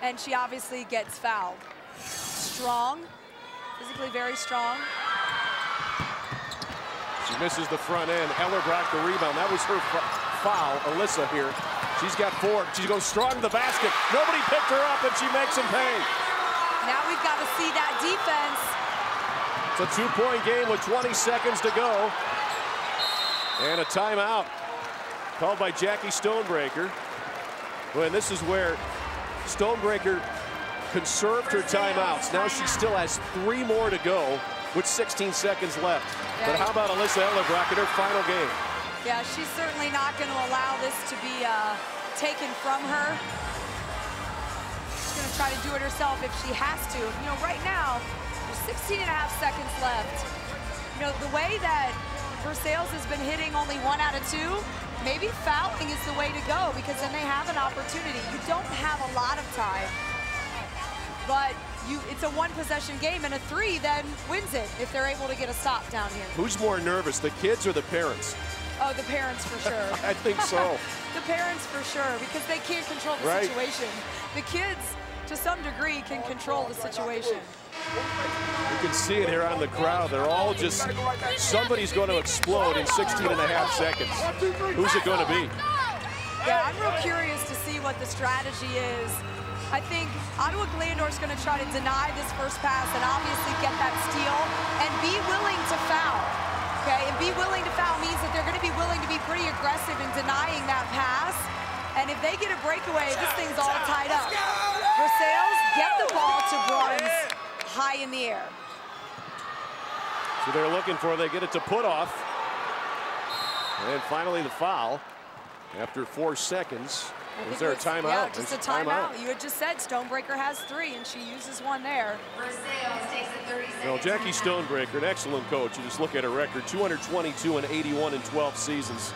and she obviously gets fouled. Strong, physically very strong. She misses the front end. Ellerbrock the rebound. That was her foul. Alyssa here. She's got 4. She goes strong to the basket. Nobody picked her up, and she makes them pay. Now we've got to see that defense. It's a 2-point game with 20 seconds to go. And a timeout called by Jackie Stonebreaker. Well, and this is where Stonebreaker conserved her timeouts. Now she still has 3 more to go with 16 seconds left. Yeah. But how about Alyssa Ellerbrock in her final game? Yeah, she's certainly not going to allow this to be taken from her. She's going to try to do it herself if she has to. You know, right now, there's 16.5 seconds left. You know, the way that Versailles has been hitting only 1 out of 2, maybe fouling is the way to go because then they have an opportunity. You don't have a lot of time, but it's a 1-possession game, and a 3 then wins it if they're able to get a stop down here. Who's more nervous, the kids or the parents? Oh, the parents for sure. I think so. The parents for sure, because they can't control the situation. The kids, to some degree, can control the situation. You can see it here on the crowd. They're all just, somebody's going to explode in 16.5 seconds. Who's it going to be? Yeah, I'm real curious to see what the strategy is. I think Ottawa-Glandorf's going to try to deny this first pass and obviously get that steal and be willing to foul. Okay, and be willing to foul means that they're going to be willing to be pretty aggressive in denying that pass. And if they get a breakaway, this thing's all tied up. Versailles get the ball to Bruns high in the air. So they're looking for, they get it to put off. And finally the foul after 4 seconds. Was there a timeout? Yeah, just a timeout. You had just said Stonebreaker has 3, and she uses 1 there. Versailles takes a 30-second. Well, Jackie Stonebreaker, an excellent coach. You just look at her record, 222 and 81 in 12 seasons.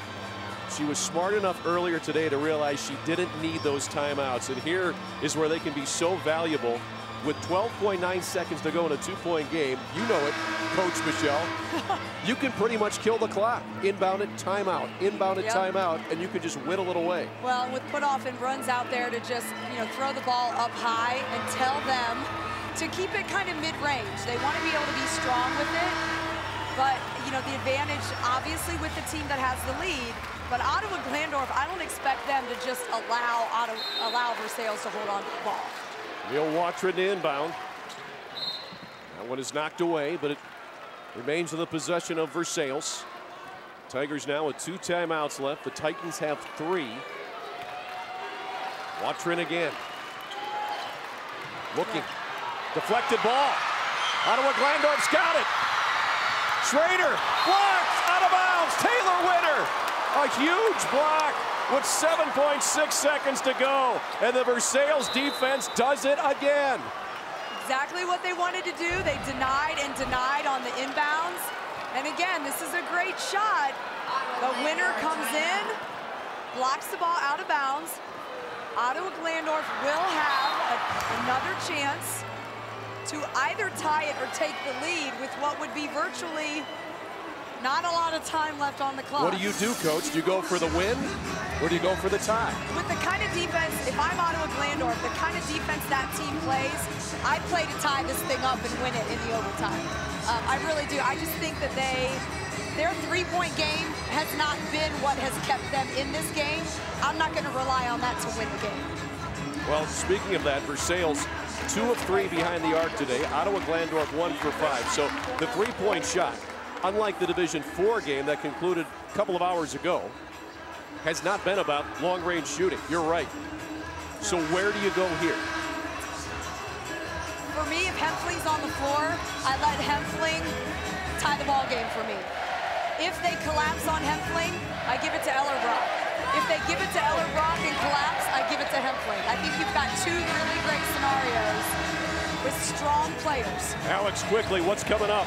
She was smart enough earlier today to realize she didn't need those timeouts. And here is where they can be so valuable. With 12.9 seconds to go in a 2-point game, you know it, Coach Michelle. You can pretty much kill the clock. Inbound it, timeout, inbound it, timeout, and you can just whittle it away. Well, and with put-off and runs out there to just, you know, throw the ball up high and tell them to keep it kind of mid-range. They want to be able to be strong with it, but, you know, the advantage, obviously, with the team that has the lead. But Ottawa-Glandorf, I don't expect them to just allow Versailles to hold on to the ball. Neil Watrin to inbound. That one is knocked away, but it remains in the possession of Versailles. Tigers now with 2 timeouts left. The Titans have 3. Watrin again. Looking. Deflected ball. Ottawa-Glandorf's got it. Schrader blocked out of bounds. Taylor Winter. A huge block with 7.6 seconds to go. And the Versailles defense does it again. Exactly what they wanted to do. They denied and denied on the inbounds. And again, this is a great shot. The Winter comes in, blocks the ball out of bounds. Ottawa-Glandorf will have another chance to either tie it or take the lead with what would be virtually not a lot of time left on the clock. What do you do, Coach? Do you go for the win, or do you go for the tie? With the kind of defense, if I'm Ottawa-Glandorf, the kind of defense that team plays, I play to tie this thing up and win it in the overtime. I really do. I just think that their 3-point game has not been what has kept them in this game. I'm not going to rely on that to win the game. Well, speaking of that, Versailles 2 of 3 behind the arc today. Ottawa-Glandorf 1 for 5. So the 3-point shot, unlike the Division-4 game that concluded a couple of hours ago, has not been about long-range shooting. You're right. So where do you go here? For me, if Hempfling's on the floor, I let Hempfling tie the ball game for me. If they collapse on Hempfling, I give it to Ellerbrock. If they give it to Ellerbrock and collapse, I give it to Hempfling. I think you've got two really great scenarios with strong players. Alex, quickly, what's coming up?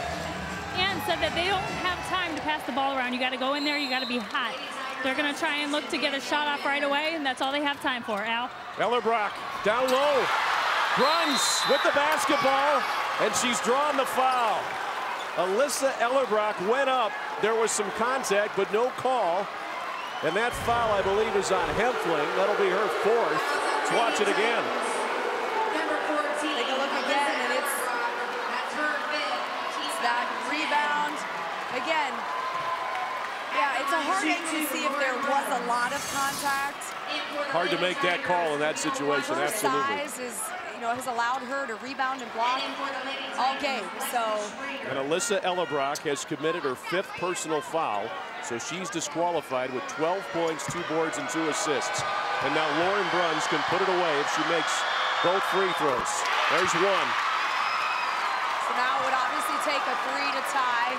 Ann said that they don't have time to pass the ball around. You got to go in there, you got to be hot. They're going to try and look to get a shot off right away, and that's all they have time for. Al? Ellerbrock down low. Bruns with the basketball, and she's drawn the foul. Alyssa Ellerbrock went up. There was some contact, but no call. And that foul, I believe, is on Hempfling. That'll be her fourth. Let's watch it again. Take a look again, and it's that rebound. Again, yeah, it's a hard thing to see if there was a lot of contact. Hard to make that call in that situation, her absolutely. size is, has allowed her to rebound and block all game, so. And Alyssa Ellerbrock has committed her 5th personal foul, so she's disqualified with 12 points, 2 boards, and 2 assists. And now Lauren Bruns can put it away if she makes both free throws. There's one. So now it would obviously take a 3 to tie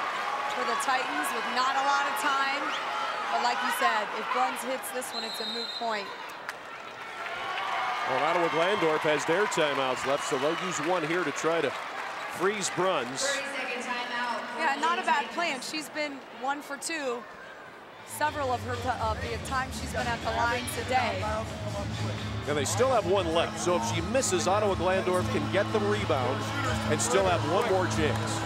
for the Titans with not a lot of time. But like you said, if Bruns hits this one, it's a moot point. Well, Ottawa-Glandorf has their timeouts left, so they'll use one here to try to freeze Bruns. 30-second timeout. Yeah, not a bad plan. She's been 1 for 2. Several of the time she's been at the line today. And they still have one left, so if she misses, Ottawa-Glandorf can get the rebound and still have one more chance.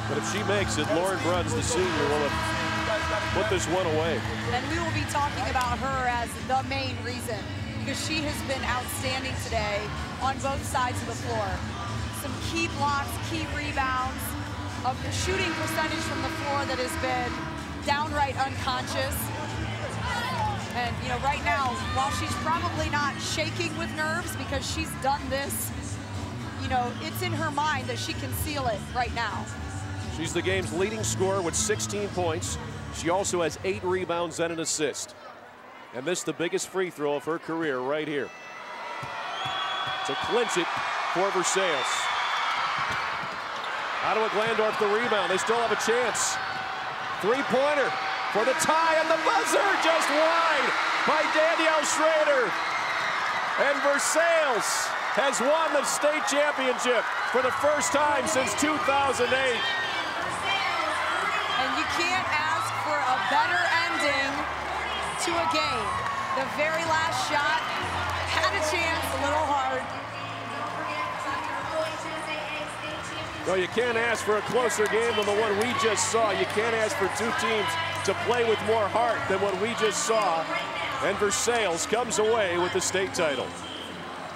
But if she makes it, Lauren Bruns, the senior, will have put this one away. And we will be talking about her as the main reason, because she has been outstanding today on both sides of the floor. Some key blocks, key rebounds, a shooting percentage from the floor that has been downright unconscious. And, right now, while she's probably not shaking with nerves because she's done this, it's in her mind that she can seal it right now. She's the game's leading scorer with 16 points. She also has 8 rebounds and an assist. And this the biggest free throw of her career right here to clinch it for Versailles. Ottawa-Glandorf the rebound. They still have a chance. 3-pointer for the tie, and the buzzer just wide by Danielle Schrader. And Versailles has won the state championship for the first time since 2008. And you can't ask for a better ending to a game. The very last shot had a chance, a little hard. No, you can't ask for a closer game than the one we just saw. You can't ask for 2 teams to play with more heart than what we just saw. And Versailles comes away with the state title.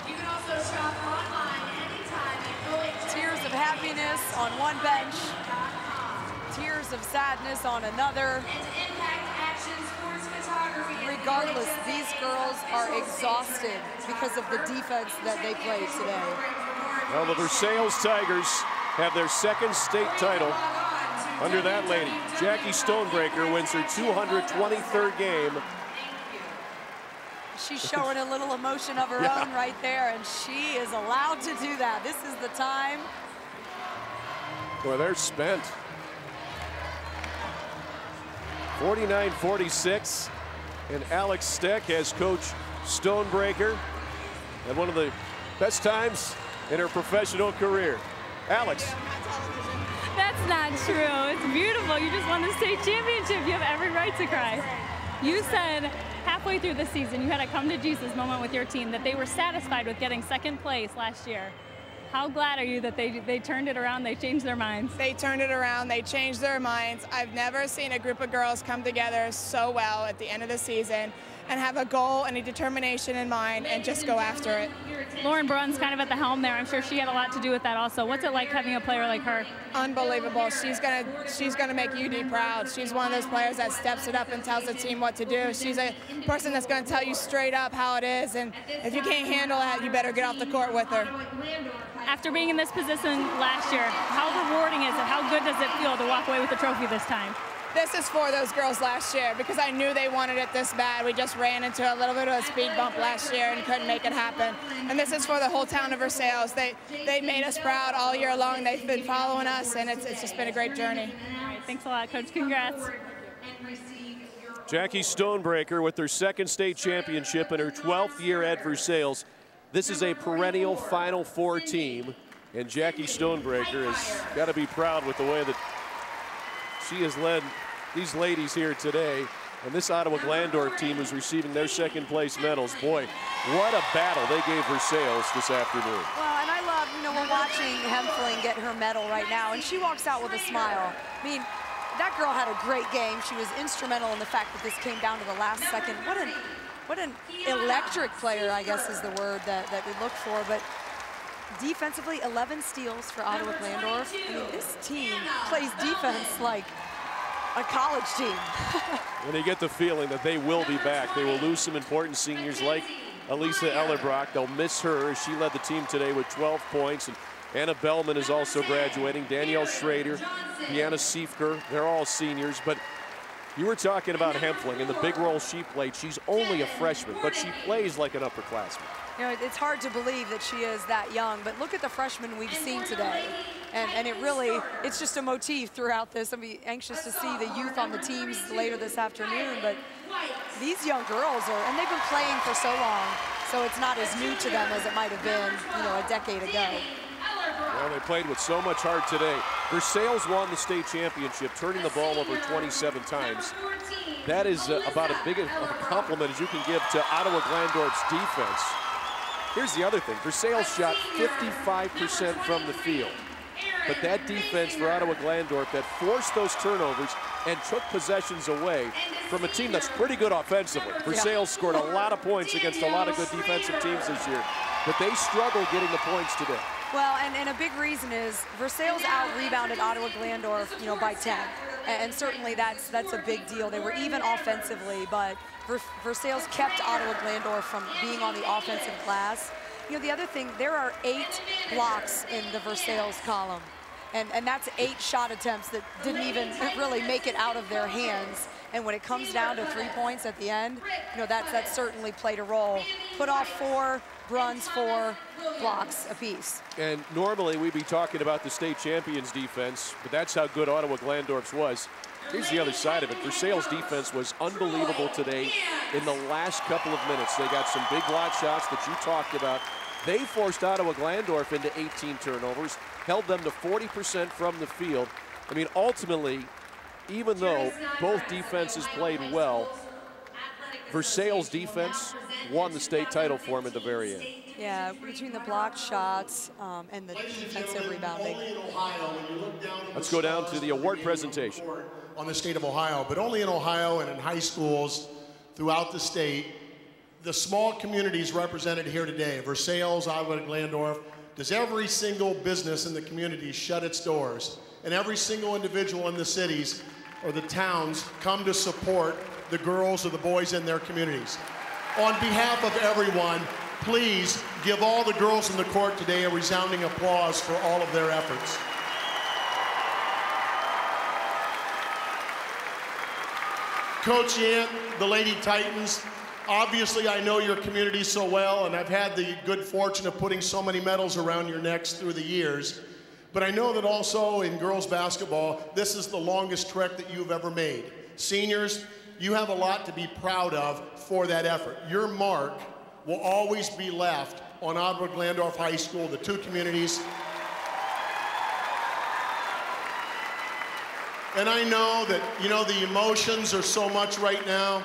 You can also shop online anytime at Tears of happiness on one bench, tears of sadness on another. Regardless, these girls are exhausted because of the defense that they played today. Well, the Versailles Tigers have their 2nd state title under that lady. Jackie Stonebreaker wins her 223rd game. She's showing a little emotion of her own right there, and she is allowed to do that. This is the time. Well, they're spent. 49-46, and Alex Stec has coached Stonebreaker at one of the best times in her professional career. Alex. That's not true. It's beautiful. You just won the state championship. You have every right to cry. You said halfway through the season you had a come to Jesus moment with your team, that they were satisfied with getting 2nd place last year. How glad are you that they turned it around, they changed their minds? They turned it around, they changed their minds. I've never seen a group of girls come together so well at the end of the season and have a goal and a determination in mind and just go after it. Lauren Bruns kind of at the helm there. I'm sure she had a lot to do with that also. What's it like having a player like her? Unbelievable. She's gonna make UD proud. She's one of those players that steps it up and tells the team what to do. She's a person that's gonna tell you straight up how it is, and if you can't handle that, you better get off the court with her. After being in this position last year, how rewarding is it? How good does it feel to walk away with the trophy this time? this is for those girls last year because I knew they wanted it this bad. We just ran into a little bit of a speed bump last year and couldn't make it happen. And this is for the whole town of Versailles. They made us proud all year long. They've been following us, and it's just been a great journey. All right, thanks a lot, Coach. Congrats. Jackie Stonebreaker with her second state championship in her 12th year at Versailles. This is a perennial Final Four team, and Jackie Stonebreaker has got to be proud with the way that she has led these ladies here today. And this Ottawa-Glandorf team is receiving their second place medals. Boy, what a battle they gave Versailles this afternoon. Well, and I love, we're watching Hempfling get her medal right now, and she walks out with a smile. I mean, that girl had a great game. She was instrumental in the fact that this came down to the last second. What an electric player, I guess is the word that we look for. But defensively, 11 steals for Ottawa-Glandorf. I mean, this team plays defense like a college team. When you get the feeling that they will be back, they will lose some important seniors like Elisa Ellerbrock. They'll miss her. She led the team today with 12 points. And Anna Bellman is also graduating. Danielle Schrader, Deanna Siefker, they're all seniors. But you were talking about Hempfling and the big role she played. She's only a freshman, but she plays like an upperclassman. It's hard to believe that she is that young, but look at the freshmen we've seen today. And it's just a motif throughout this. I'll be anxious to see the youth on the teams later this afternoon, but these young girls and they've been playing for so long, so it's not as new to them as it might have been, a decade ago. Well, they played with so much heart today. Versailles won the state championship, turning the ball over 27 times. That is about as big of a compliment as you can give to Ottawa-Glandorf's defense. Here's the other thing. Versailles shot 55% from the field. But that defense for Ottawa-Glandorf that forced those turnovers and took possessions away from a team that's pretty good offensively. Versailles scored a lot of points against a lot of good defensive teams this year, but they struggled getting the points today. Well, and a big reason is Versailles out-rebounded Ottawa-Glandorf, by 10. And certainly that's a big deal. They were even offensively, but Versailles kept Ottawa-Glandorf from being on the offensive glass. The other thing, there are 8 blocks in the Versailles column. And that's 8 shot attempts that didn't even really make it out of their hands. And when it comes down to 3 points at the end, that certainly played a role. Put off 4, runs 4, blocks apiece. And normally we'd be talking about the state champions defense, but that's how good Ottawa-Glandorf's was. Here's the other side of it. Versailles' defense was unbelievable today in the last couple of minutes. They got some big block shots that you talked about. They forced Ottawa-Glandorf into 18 turnovers, held them to 40% from the field. I mean, ultimately, even though both defenses played well, Versailles' defense won the state title for them at the very end. Yeah, between the blocked shots and the defensive rebounding. Let's go down to the award presentation. On the state of Ohio, but only in Ohio and in high schools throughout the state. The small communities represented here today, Versailles, Ottawa-Glandorf, does every single business in the community shut its doors, and every single individual in the cities or the towns come to support the girls or the boys in their communities. On behalf of everyone, please give all the girls in the court today a resounding applause for all of their efforts. Coach Yant, the Lady Titans, obviously I know your community so well, and I've had the good fortune of putting so many medals around your necks through the years. But I know that also in girls basketball, this is the longest trek that you've ever made. Seniors, you have a lot to be proud of for that effort. Your mark will always be left on Ottawa-Glandorf High School, the two communities. And I know that, the emotions are so much right now.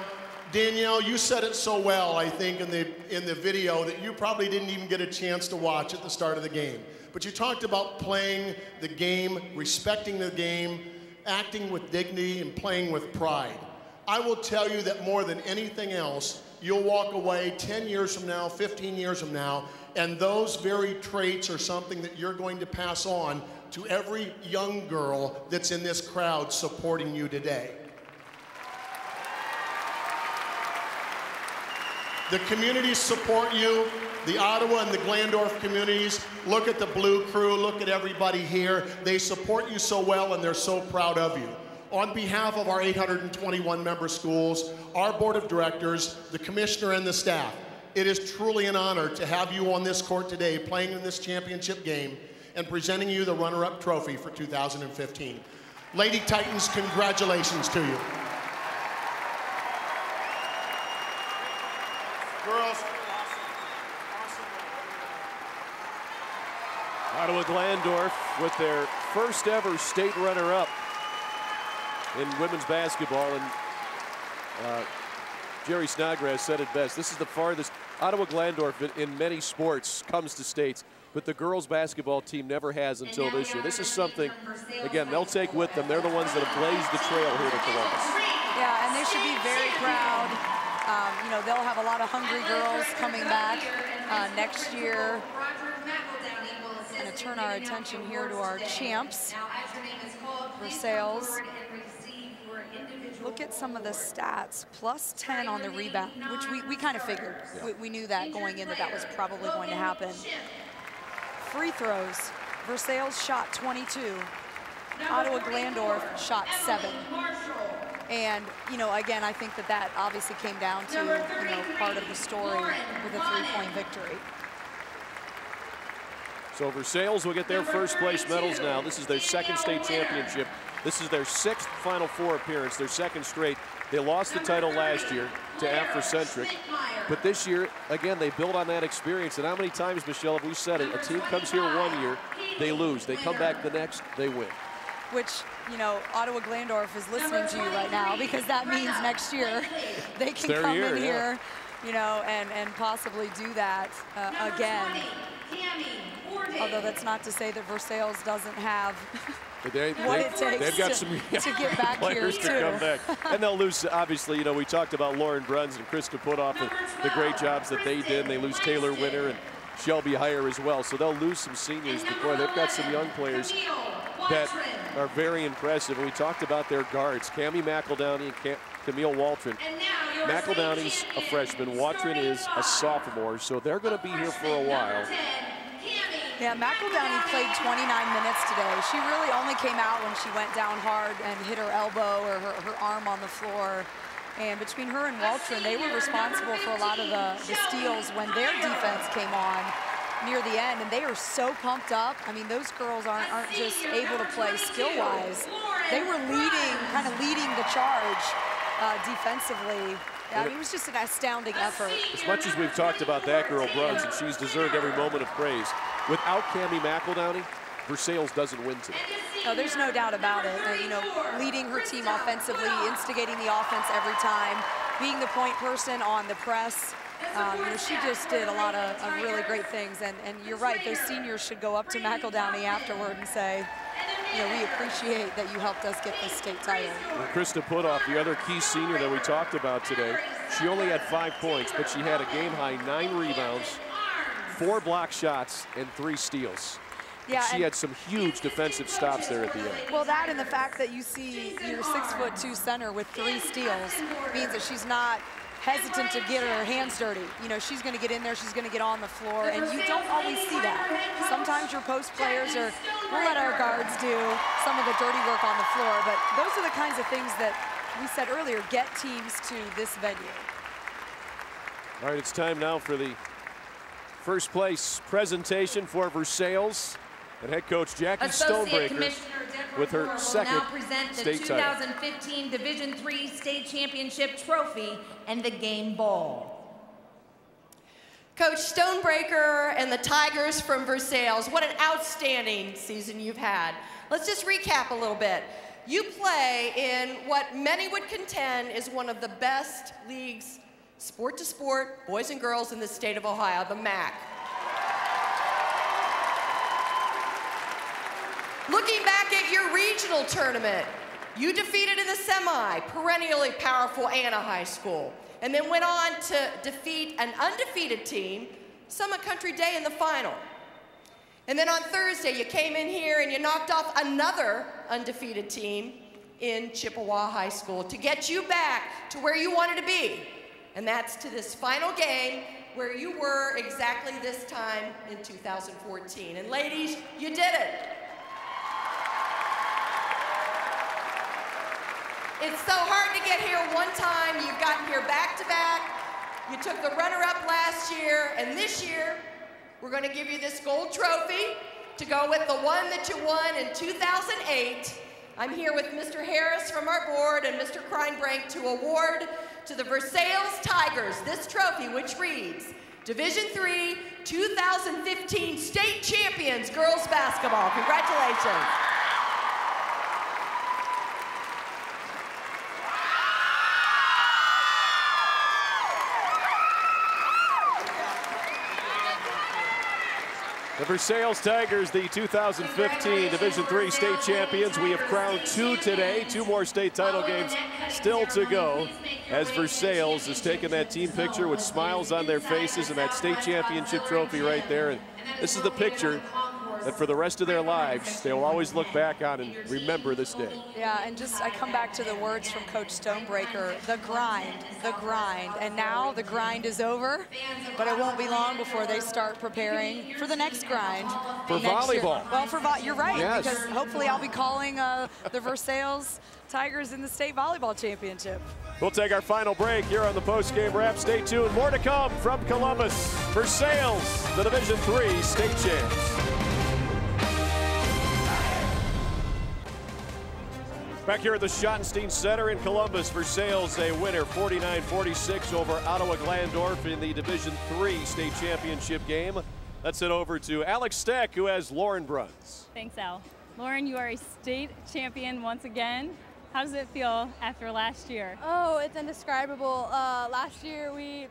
Danielle, you said it so well, I think, in the video that you probably didn't even get a chance to watch at the start of the game. But you talked about playing the game, respecting the game, acting with dignity, and playing with pride. I will tell you that more than anything else, you'll walk away 10 years from now, 15 years from now, and those very traits are something that you're going to pass on to every young girl that's in this crowd supporting you today. The communities support you, the Ottawa and the Glandorf communities. Look at the Blue Crew, look at everybody here. They support you so well and they're so proud of you. on behalf of our 821 member schools, our board of directors, the commissioner and the staff, it is truly an honor to have you on this court today playing in this championship game and presenting you the runner-up trophy for 2015. Lady Titans, congratulations to you. Girls. Ottawa-Glandorf with their first ever state runner-up in women's basketball, and Jerry Snodgrass said it best. This is the farthest Ottawa-Glandorf in many sports comes to states, but the girls basketball team never has until this year. This is something, again, they'll take with them. They're the ones that have blazed the trail here to Columbus. Yeah, and they should be very proud. You know, they'll have a lot of hungry girls coming back next year. We're going to turn our attention here to our champs, Versailles. Look at some of the stats. Plus 10 on the rebound, which we kind of figured. Yeah. We knew that going in that was probably going to happen. Free throws. Versailles shot 22. Ottawa-Glandorf shot 7. And, you know, again, I think that obviously came down to, you know, part of the story with a 3-point victory. So Versailles will get their first place medals now. This is their second state championship. This is their 6th Final Four appearance, their 2nd straight. They lost the title last year to Afrocentric. But this year, again, they build on that experience. And how many times, Michelle, have we said it? A team comes here one year, they lose. They come back the next, they win. Which, you know, Ottawa-Glandorf is listening to you right now, because that means next year they can come in here, you know, and possibly do that again. Although that's not to say that Versailles doesn't have what it takes to get back here, too. To come back. And they'll lose, obviously, you know, we talked about Lauren Bruns and Krista Putoff and the great jobs that they did. And they lose Taylor Winter and Shelby Heyer as well. So they'll lose some seniors before. They've got some young players that are very impressive. And we talked about their guards, Cammie McEldowney and Camille Waltrin. McEldowney's a freshman, Waltrin is a sophomore, so they're going to be here for a while. Yeah, McEldowney played 29 minutes today. She really only came out when she went down hard and hit her elbow or her arm on the floor. And between her and Waltrin, they were responsible for a lot of the steals when their defense came on near the end, and they are so pumped up. I mean, those girls aren't just able to play skill-wise. They were kind of leading the charge defensively. I mean, it was just an astounding effort. As much as we've talked about that girl, Bruns, and she's deserved every moment of praise, without Cammie McEldowney, Versailles doesn't win today. No, there's no doubt about it. You know, leading her team offensively, instigating the offense every time, being the point person on the press. You know, she just did a lot of really great things. And you're right, those seniors should go up to McEldowney afterward and say, you know, we appreciate that you helped us get this state title. And Krista Putoff, the other key senior that we talked about today, she only had 5 points, but she had a game-high 9 rebounds, 4 block shots, and 3 steals. Yeah, she had some huge defensive stops there at the end. Well, that and the fact that you see your 6'2" center with 3 steals means that she's not hesitant to get her hands dirty. You know, she's going to get in there, she's going to get on the floor, and you don't always see that. Sometimes your post players we'll let our guards do some of the dirty work on the floor, but those are the kinds of things that we said earlier, get teams to this venue. All right, it's time now for the first place presentation for Versailles. And head coach Jackie Stonebreaker with her 2nd state title. 2015 Division-3 state championship trophy and the game ball. Coach Stonebreaker and the Tigers from Versailles, what an outstanding season you've had. Let's just recap a little bit. You play in what many would contend is one of the best leagues, sport to sport, boys and girls in the state of Ohio, the MAC. Looking back at your regional tournament, you defeated in the semi perennially powerful Anna High School, and then went on to defeat an undefeated team, Summit Country Day, in the final. And then on Thursday, you came in here and you knocked off another undefeated team in Chippewa High School to get you back to where you wanted to be. And that's to this final game where you were exactly this time in 2014. And ladies, you did it. It's so hard to get here one time. You've gotten here back-to-back. You took the runner-up last year, and this year, we're going to give you this gold trophy to go with the one that you won in 2008. I'm here with Mr. Harris from our board and Mr. Kreinbrink to award to the Versailles Tigers this trophy, which reads, Division-3 2015 State Champions Girls Basketball. Congratulations. The Versailles Tigers, the 2015 Division-3 state champions. We have crowned 2 today, 2 more state title games still to go, as Versailles is taking that team picture with smiles on their faces and that state championship trophy right there. And this is the picture that for the rest of their lives, they will always look back on and remember this day. Yeah, and just I come back to the words from Coach Stonebreaker, the grind, and now the grind is over, but it won't be long before they start preparing for the next grind. For volleyball. Year. Well, you're right, yes. Because hopefully I'll be calling the Versailles Tigers in the state volleyball championship. We'll take our final break here on the post-game wrap. Stay tuned, more to come from Columbus. Versailles, the Division-3 state champs. Back here at the Schottenstein Center in Columbus, Versailles a winner 49-46 over Ottawa-Glandorf in the Division-3 state championship game. Let's head over to Alex Stec, who has Lauren Bruns. Thanks, Al. Lauren, you are a state champion once again. How does it feel after last year? Oh, it's indescribable. Last year we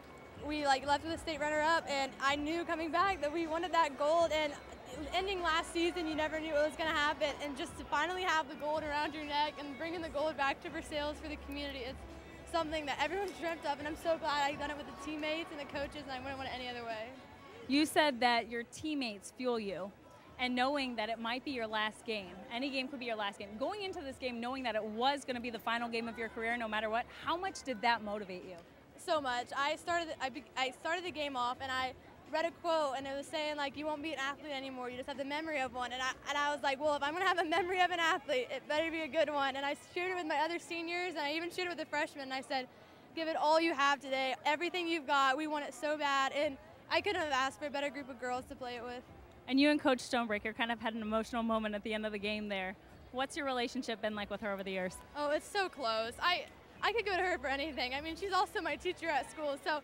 left with a state runner-up, and I knew coming back that we wanted that gold. And ending last season, you never knew what was going to happen, and just to finally have the gold around your neck and bringing the gold back to Versailles for the community, it's something that everyone's dreamt of, and I'm so glad I've done it with the teammates and the coaches, and I wouldn't want it any other way. You said that your teammates fuel you, and knowing that it might be your last game, any game could be your last game. Going into this game knowing that it was going to be the final game of your career no matter what, how much did that motivate you? So much. I started the game off, and I read a quote, and it was saying, like, you won't be an athlete anymore, you just have the memory of one. And I was like, well, if I'm going to have a memory of an athlete, it better be a good one. And I shared it with my other seniors, and I even shared it with the freshmen, and I said, give it all you have today. Everything you've got, we want it so bad. And I couldn't have asked for a better group of girls to play it with. And you and Coach Stonebreaker kind of had an emotional moment at the end of the game there. What's your relationship been like with her over the years? Oh, it's so close. I could go to her for anything. I mean, she's also my teacher at school, so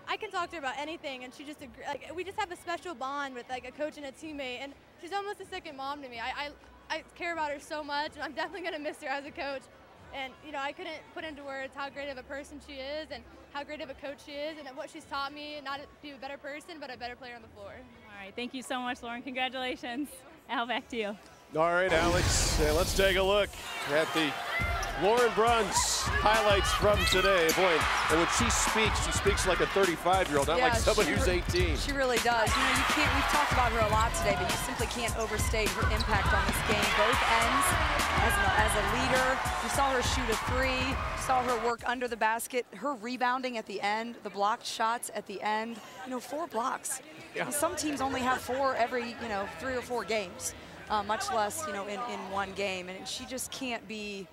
I can talk to her about anything, and she just like, we just have a special bond with like a coach and a teammate, and she's almost a second mom to me. I care about her so much, and I'm definitely going to miss her as a coach. And you know, I couldn't put into words how great of a person she is, and how great of a coach she is, and what she's taught me, not to be a better person, but a better player on the floor. All right, thank you so much, Lauren. Congratulations. Al, back to you. All right, Alex, let's take a look at the Lauren Bruns highlights from today. Boy, and when she speaks like a 35-year-old, not like somebody who's 18. She really does. You know, you can't, we've talked about her a lot today, but you simply can't overstate her impact on this game. Both ends, as a leader. You saw her shoot a 3. You saw her work under the basket. Her rebounding at the end, the blocked shots at the end. You know, 4 blocks. Yeah. Some teams only have 4 every, 3 or 4 games, much less, in one game. And she just can't be.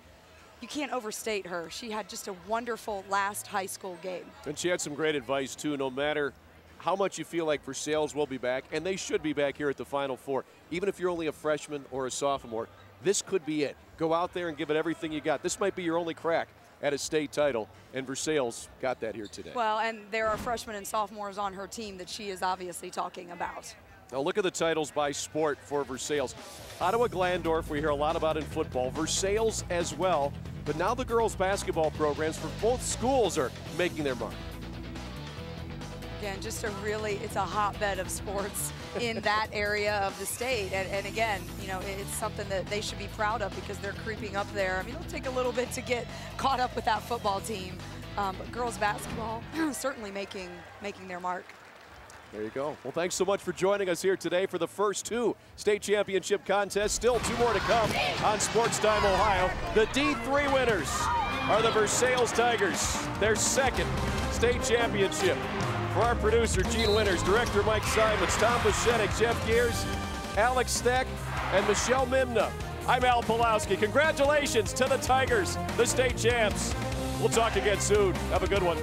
You can't overstate her. She had just a wonderful last high school game. And she had some great advice, too. No matter how much you feel like Versailles will be back, and they should be back here at the Final Four, even if you're only a freshman or a sophomore, this could be it. Go out there and give it everything you got. This might be your only crack at a state title, and Versailles got that here today. Well, and there are freshmen and sophomores on her team that she is obviously talking about. Now look at the titles by sport for Versailles. Ottawa-Glandorf, we hear a lot about in football. Versailles as well. But now the girls' basketball programs for both schools are making their mark. Again, just it's a hotbed of sports in that area of the state. And again, it's something that they should be proud of because they're creeping up there. I mean, it'll take a little bit to get caught up with that football team. But girls' basketball certainly making their mark. There you go. Well, thanks so much for joining us here today for the first 2 state championship contests. Still 2 more to come on Sports Time Ohio. The D3 winners are the Versailles Tigers, their 2nd state championship. For our producer, Gene Winters, director Mike Simons, Tom Buschetic, Jeff Gears, Alex Stec, and Michelle Mimna. I'm Al Pawlowski. Congratulations to the Tigers, the state champs. We'll talk again soon. Have a good one.